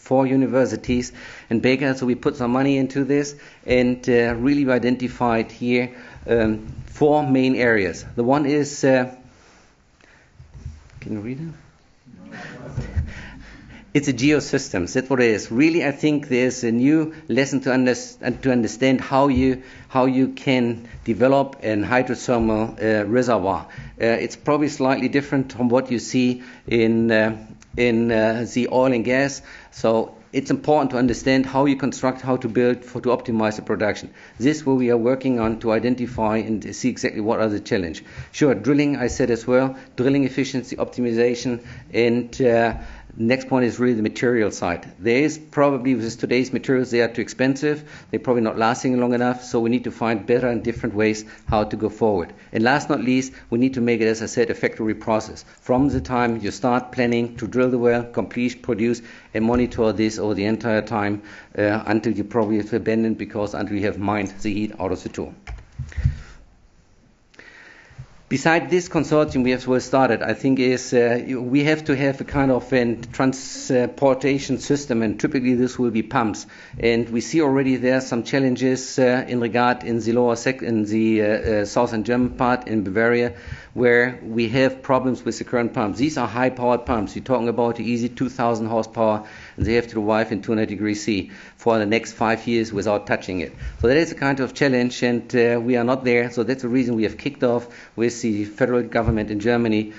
4 universities in Baker. So we put some money into this, and really we identified here 4 main areas. The one is, can you read it? It's a geosystems. That's what it is. Really, I think there's a new lesson to understand how you can develop an hydrothermal reservoir. It's probably slightly different from what you see in the oil and gas. So it's important to understand how you construct, how to build to optimize the production. This is what we are working on to identify and see exactly what are the challenge. Sure, drilling, I said as well, drilling efficiency, optimization, and next point is really the material side. There is probably, with today's materials, they are too expensive. They're probably not lasting long enough, so we need to find better and different ways how to go forward. And last not least, we need to make it, as I said, a factory process. From the time you start planning to drill the well, complete, produce, and monitor this over the entire time until you probably have abandoned, because until you have mined the heat out of the tool. Beside this consortium we have well started, I think is we have to have a kind of a transportation system, and typically this will be pumps. And we see already there are some challenges in regard in the Lower Saxony, in the southern German part in Bavaria, where we have problems with the current pumps. These are high-powered pumps. You're talking about easy 2,000 horsepower, and they have to revive in 200 degrees C for the next 5 years without touching it. So that is a kind of challenge, and we are not there. So that's the reason we have kicked off with the federal government in Germany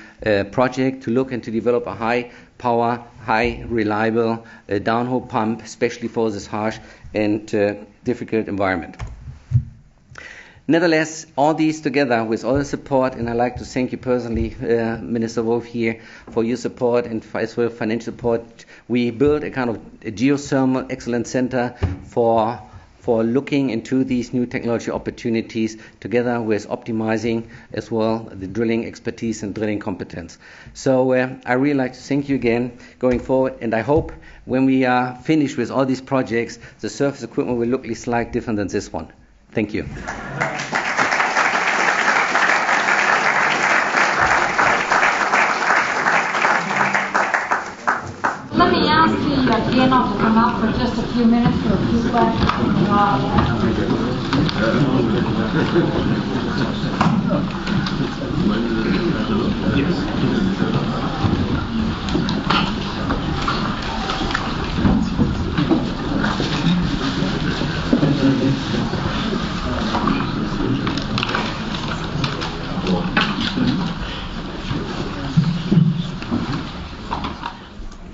project to look and to develop a high-power, high-reliable downhole pump, especially for this harsh and difficult environment. Nevertheless, all these together with all the support, and I'd like to thank you personally, Minister Wulff, here for your support and as well financial support. We built a kind of a geothermal excellence center for looking into these new technology opportunities together with optimizing as well the drilling expertise and drilling competence. So I really like to thank you again going forward, and I hope when we are finished with all these projects, the surface equipment will look slightly different than this one. Thank you. Let me ask the panel to come up for just a few minutes for a few questions.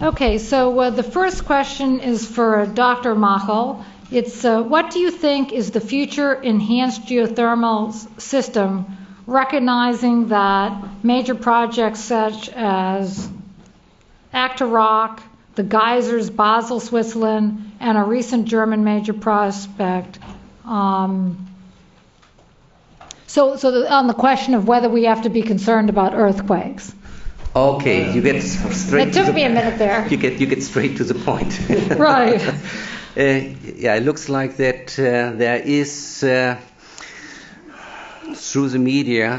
Okay, so the first question is for Dr. Machel. It's what do you think is the future enhanced geothermal system, recognizing that major projects such as Actor Rock, the geysers, Basel, Switzerland, and a recent German major prospect. On the question of whether we have to be concerned about earthquakes. Okay, you get straight. It took me a minute there. You get straight to the point. Right. Yeah, it looks like that there is through the media.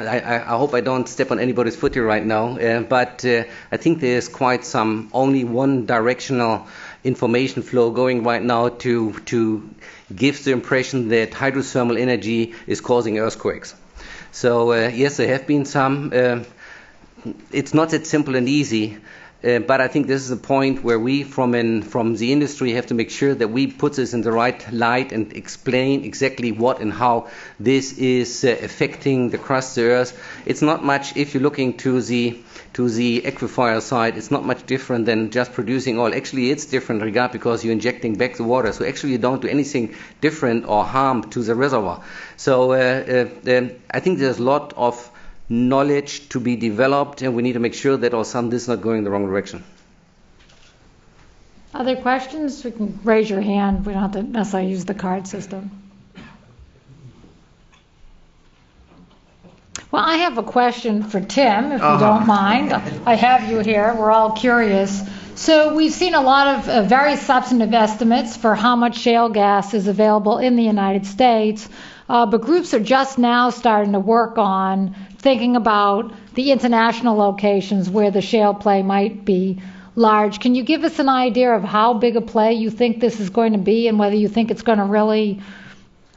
I hope I don't step on anybody's foot here right now, but I think there is quite some only one directional information flow going right now to give the impression that hydrothermal energy is causing earthquakes. So yes, there have been some. It's not that simple and easy, but I think this is a point where we from the industry have to make sure that we put this in the right light and explain exactly what and how this is affecting the crust of the earth. It's not much, if you're looking to the aquifer side, it's not much different than just producing oil. Actually, it's different regard because you're injecting back the water. So actually you don't do anything different or harm to the reservoir. So I think there's a lot of knowledge to be developed, and we need to make sure that all of a sudden this is not going in the wrong direction. Other questions? We can raise your hand. We don't have to necessarily use the card system. Well, I have a question for Tim, if you don't mind. I have you here. We're all curious. So we've seen a lot of very substantive estimates for how much shale gas is available in the United States, but groups are just now starting to work on thinking about the international locations where the shale play might be large. Can you give us an idea of how big a play you think this is going to be, and whether you think it's going to really,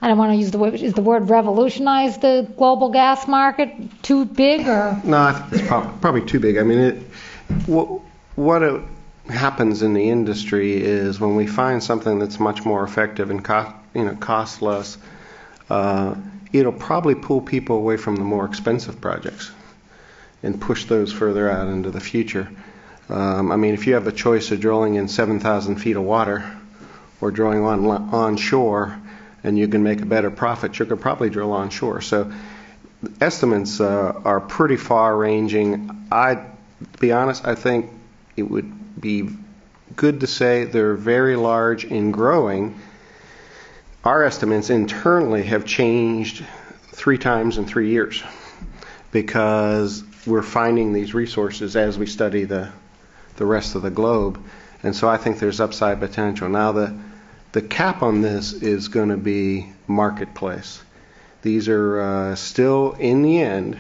I don't want to use the word, is the word revolutionize the global gas market too big, or? No, I think it's probably too big. I mean, what happens in the industry is when we find something that's much more effective and cost less, it'll probably pull people away from the more expensive projects and push those further out into the future. I mean, if you have the choice of drilling in 7,000 feet of water or drilling onshore, and you can make a better profit, you could probably drill onshore. So estimates are pretty far-ranging. To be honest, I think it would be good to say they're very large and growing. Our estimates internally have changed 3 times in 3 years because we're finding these resources as we study the rest of the globe. And so I think there's upside potential. Now the cap on this is going to be marketplace. These are still, in the end,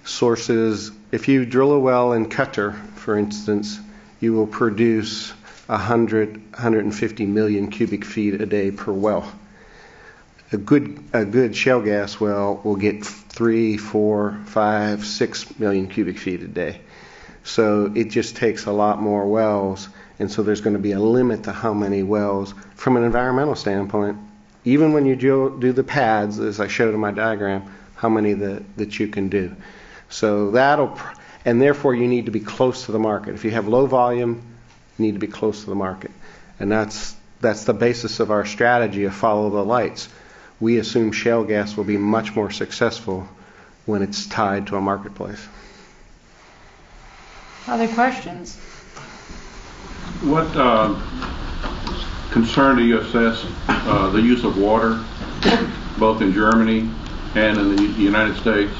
sources. If you drill a well in Qatar, for instance, you will produce 150 million cubic feet a day per well. A good shale gas well will get 3, 4, 5, 6 million cubic feet a day. So it just takes a lot more wells, and so there's going to be a limit to how many wells. From an environmental standpoint, even when you do the pads, as I showed in my diagram, how many that you can do. So and therefore you need to be close to the market. If you have low volume, you need to be close to the market. And that's the basis of our strategy of follow the lights. We assume shale gas will be much more successful when it's tied to a marketplace. Other questions? What concern do you assess the use of water, both in Germany and in the United States,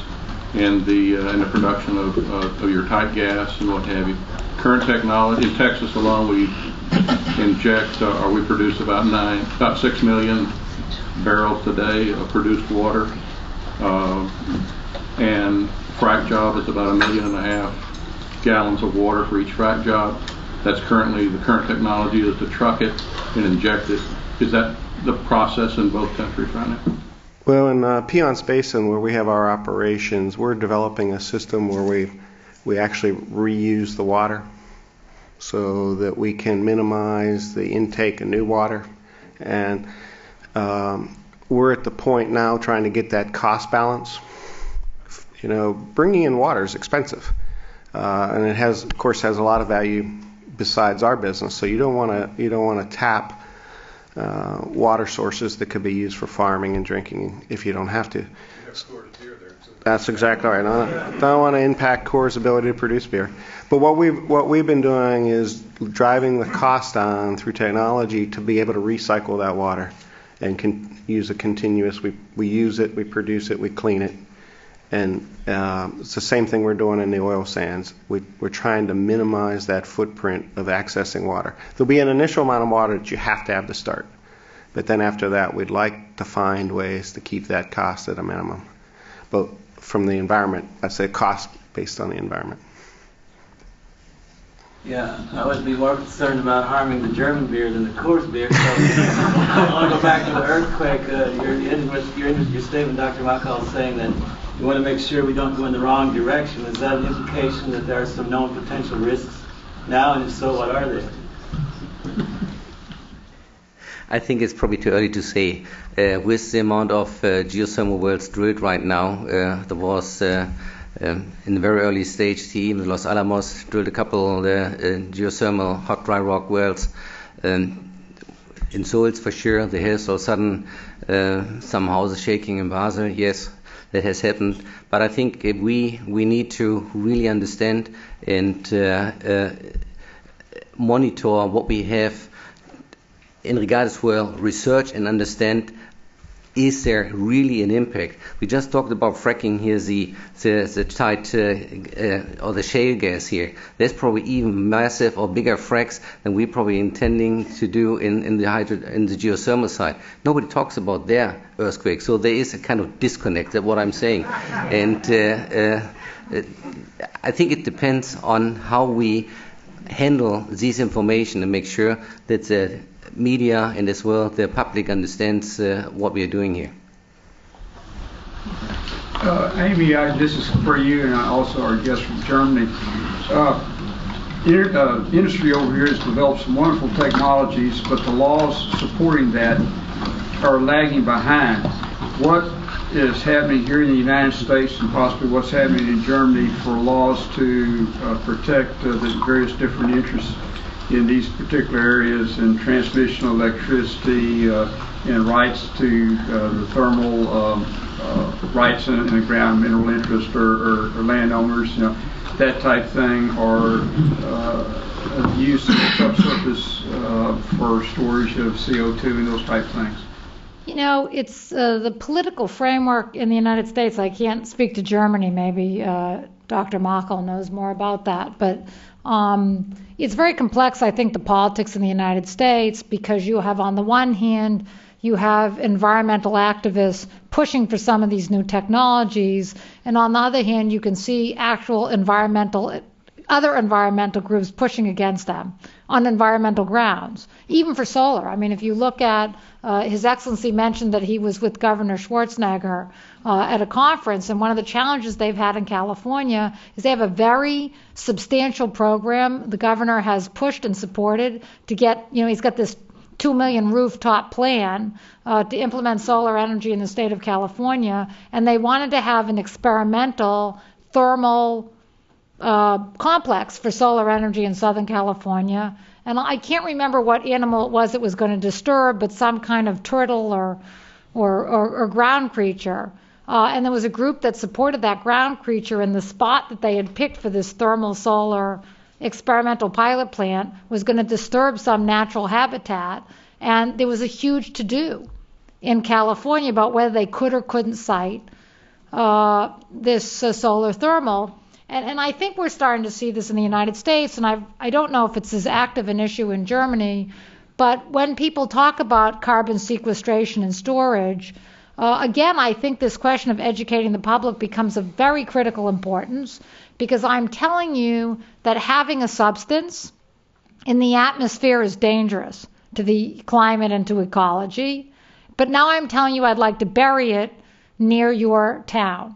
in the production of your tight gas and what have you? Current technology in Texas alone, we inject or we produce about 6 million barrels a day of produced water, and frac job is about 1.5 million gallons of water for each frac job. That's currently the current technology is to truck it and inject it. Is that the process in both countries right now? Well, in Piceance Basin, where we have our operations, we're developing a system where we actually reuse the water so that we can minimize the intake of new water. And we're at the point now trying to get that cost balance. You know, bringing in water is expensive, and it of course has a lot of value besides our business. So you don't want to tap water sources that could be used for farming and drinking if you don't have to. That's exactly right. I don't want to impact Core's ability to produce beer. But what we've been doing is driving the cost down through technology to be able to recycle that water and can use a continuous. We use it, we produce it, we clean it, and it's the same thing we're doing in the oil sands. We're trying to minimize that footprint of accessing water. There'll be an initial amount of water that you have to have to start, but then after that, we'd like to find ways to keep that cost at a minimum. But from the environment, I say cost based on the environment. Yeah, I would be more concerned about harming the German beer than the Coors beer. So I want to go back to the earthquake. Your statement, Dr. Makal, saying that you want to make sure we don't go in the wrong direction. Is that an implication that there are some known potential risks now, and if so, what are they? I think it's probably too early to say. With the amount of geothermal wells drilled right now, there was in the very early stage, team Los Alamos drilled a couple geothermal hot dry rock wells. In Soils for sure, the hills all of a sudden some houses shaking in Basel. Yes, that has happened. But I think we need to really understand and monitor what we have in regards to research and understand is there really an impact? We just talked about fracking here, the tight or the shale gas here. There's probably even massive or bigger fracks than we're probably intending to do in the geothermal side. Nobody talks about their earthquake, so there is a kind of disconnect. That's what I'm saying, and I think it depends on how we handle this information and make sure that the media and as well the public understands what we are doing here. Amy, this is for you and also our guest from Germany. Industry over here has developed some wonderful technologies, but the laws supporting that are lagging behind. What is happening here in the United States and possibly what's happening in Germany for laws to protect the various different interests in these particular areas in transmission of electricity and rights to the thermal rights in the ground, mineral interest or landowners, that type thing, or use of subsurface for storage of CO2 and those type things? It's the political framework in the United States. I can't speak to Germany. Maybe Dr. Machel knows more about that. But it's very complex, I think, the politics in the United States, because you have, on the one hand, you have environmental activists pushing for some of these new technologies, and on the other hand, you can see actual other environmental groups pushing against them on environmental grounds, even for solar. I mean, if you look at His Excellency mentioned that he was with Governor Schwarzenegger at a conference, and one of the challenges they've had in California is they have a very substantial program the governor has pushed and supported to get, he's got this 2 million rooftop plan to implement solar energy in the state of California, and they wanted to have an experimental thermal complex for solar energy in Southern California. And I can't remember what animal it was going to disturb, but some kind of turtle or ground creature. And there was a group that supported that ground creature, and the spot that they had picked for this thermal solar experimental pilot plant was going to disturb some natural habitat. And there was a huge to-do in California about whether they could or couldn't site this solar thermal. And I think we're starting to see this in the United States, and I don't know if it's as active an issue in Germany, but when people talk about carbon sequestration and storage, again, I think this question of educating the public becomes of very critical importance, because I'm telling you that having a substance in the atmosphere is dangerous to the climate and to ecology, but now I'm telling you I'd like to bury it near your town.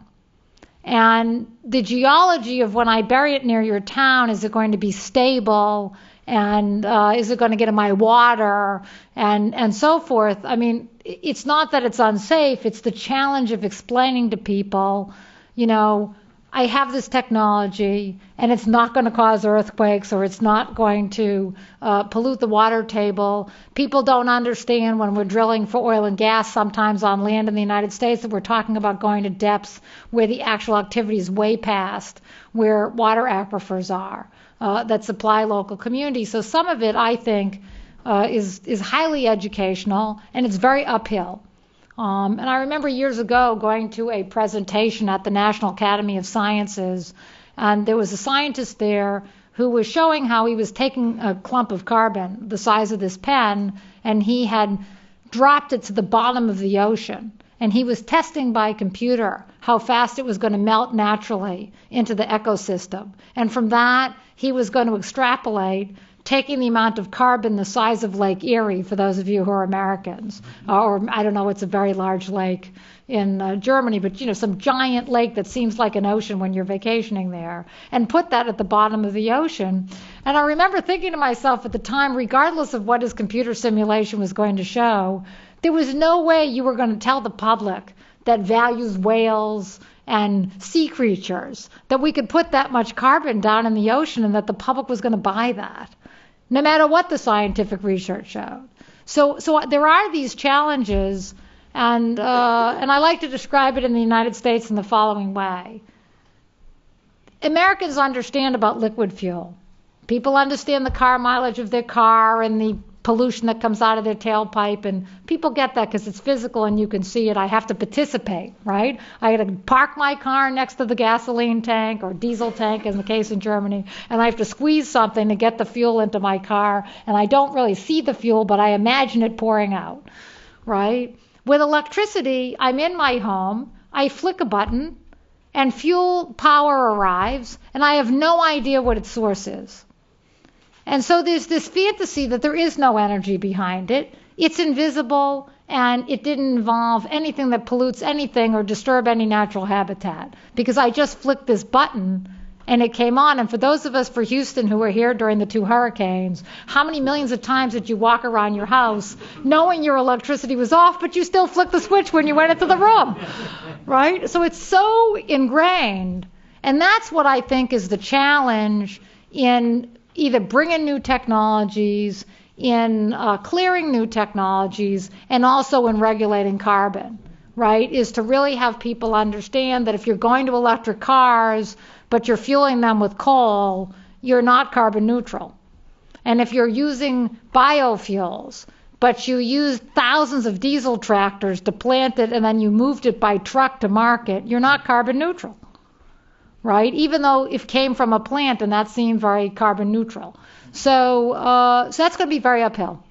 And the geology of when I bury it near your town, is it going to be stable, and is it going to get in my water, and so forth. I mean, it's not that it's unsafe, it's the challenge of explaining to people, I have this technology and it's not going to cause earthquakes, or it's not going to pollute the water table. People don't understand when we're drilling for oil and gas sometimes on land in the United States that we're talking about going to depths where the actual activity is way past where water aquifers are that supply local communities. So some of it, I think, is highly educational, and it's very uphill. And I remember years ago going to a presentation at the National Academy of Sciences, and there was a scientist there who was showing how he was taking a clump of carbon the size of this pen, and he had dropped it to the bottom of the ocean. And he was testing by computer how fast it was going to melt naturally into the ecosystem. And from that, he was going to extrapolate taking the amount of carbon the size of Lake Erie, for those of you who are Americans, or I don't know, it's a very large lake in Germany, but some giant lake that seems like an ocean when you're vacationing there, and put that at the bottom of the ocean. And I remember thinking to myself at the time, regardless of what his computer simulation was going to show, there was no way you were going to tell the public that values whales and sea creatures, that we could put that much carbon down in the ocean, and that the public was going to buy that, no matter what the scientific research showed. So there are these challenges, and I like to describe it in the United States in the following way. Americans understand about liquid fuel. People understand the car mileage of their car and the pollution that comes out of their tailpipe, and people get that because it's physical and you can see it. I have to participate, right? I got to park my car next to the gasoline tank or diesel tank, in the case in Germany, and I have to squeeze something to get the fuel into my car, and I don't really see the fuel, but I imagine it pouring out, right? With electricity, I'm in my home, I flick a button, and fuel power arrives, and I have no idea what its source is. And so there's this fantasy that there is no energy behind it. It's invisible, and it didn't involve anything that pollutes anything or disturb any natural habitat, because I just flicked this button and it came on. And for those of us for Houston who were here during the 2 hurricanes, how many millions of times did you walk around your house knowing your electricity was off, but you still flicked the switch when you went into the room, right? So it's so ingrained. And that's what I think is the challenge in either bringing new technologies, in clearing new technologies, and also in regulating carbon, right? Is to really have people understand that if you're going to electric cars, but you're fueling them with coal, you're not carbon neutral. And if you're using biofuels, but you use thousands of diesel tractors to plant it and then you moved it by truck to market, you're not carbon neutral. Right? Even though it came from a plant and that seemed very carbon neutral. So that's going to be very uphill.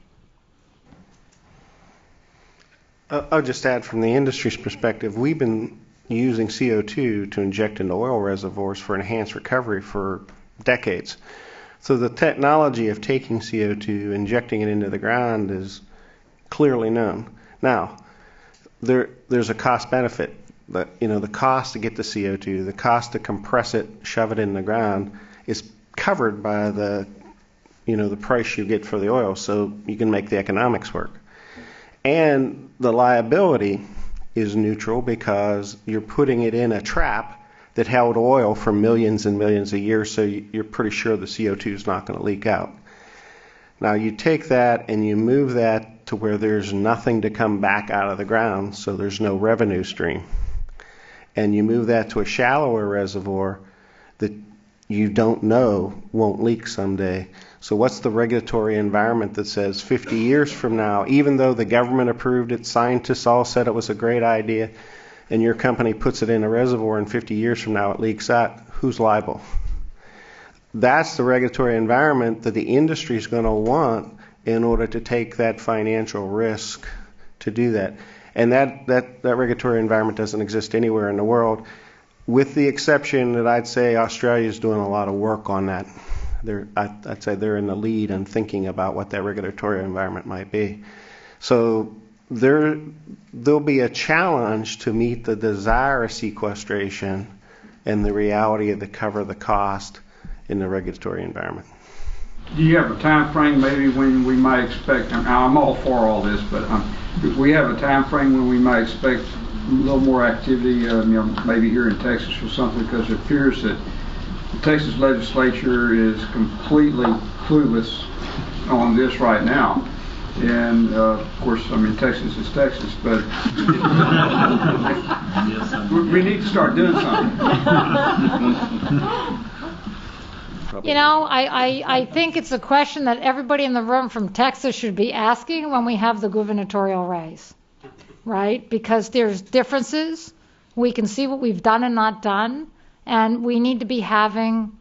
I'll just add from the industry's perspective, we've been using CO2 to inject into oil reservoirs for enhanced recovery for decades. So the technology of taking CO2, injecting it into the ground is clearly known. Now, there's a cost benefit. The cost to get the CO2, the cost to compress it, shove it in the ground, is covered by the price you get for the oil, so you can make the economics work. And the liability is neutral because you're putting it in a trap that held oil for millions and millions of years, so you're pretty sure the CO2 is not going to leak out. Now you take that and you move that to where there's nothing to come back out of the ground, so there's no revenue stream. And you move that to a shallower reservoir that you don't know won't leak someday. So what's the regulatory environment that says 50 years from now, even though the government approved it, scientists all said it was a great idea, and your company puts it in a reservoir and 50 years from now it leaks out, who's liable? That's the regulatory environment that the industry is going to want in order to take that financial risk to do that. And that regulatory environment doesn't exist anywhere in the world, with the exception that I'd say Australia is doing a lot of work on that. I'd say they're in the lead in thinking about what that regulatory environment might be. So there'll be a challenge to meet the desire of sequestration and the reality of the cover the cost in the regulatory environment. Do you have a time frame maybe when we might expect, I'm all for all this, but if we have a time frame when we might expect a little more activity, maybe here in Texas or something, because it appears that the Texas legislature is completely clueless on this right now. And of course, Texas is Texas, but we need to start doing something. I think it's a question that everybody in the room from Texas should be asking when we have the gubernatorial race, right? Because there's differences. We can see what we've done and not done, and we need to be having,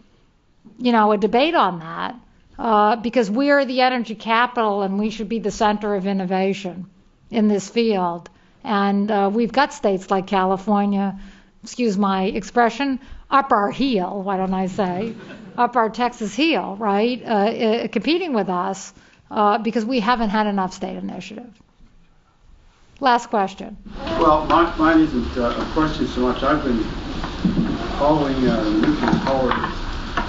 a debate on that, because we are the energy capital and we should be the center of innovation in this field. And we've got states like California, excuse my expression, up our heel, why don't I say, up our Texas heel, right, competing with us because we haven't had enough state initiative. Last question. Well, mine isn't a question so much. I've been following the nuclear power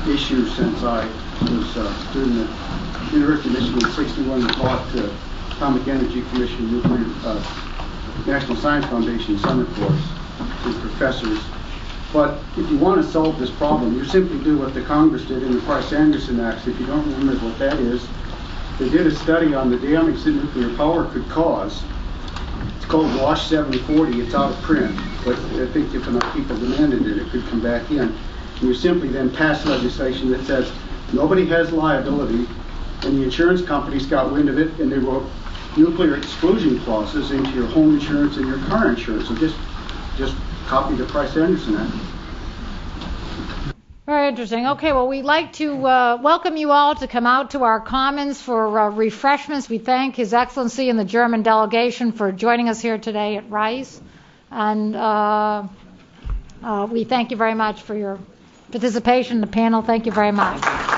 issue since I was a student at University of Michigan in 61 and taught Atomic Energy Commission Nuclear National Science Foundation summer course with professors. But if you want to solve this problem, you simply do what the Congress did in the Price-Anderson Act. If you don't remember what that is, they did a study on the damage that nuclear power could cause. It's called WASH 7040. It's out of print, but I think if enough people demanded it, it could come back in. And you simply then pass legislation that says nobody has liability and the insurance companies got wind of it, and they wrote nuclear exclusion clauses into your home insurance and your car insurance. So just copy the Price Anderson Act. Very interesting. Okay, well, we'd like to welcome you all to come out to our Commons for refreshments. We thank His Excellency and the German delegation for joining us here today at Rice. And we thank you very much for your participation in the panel. Thank you very much.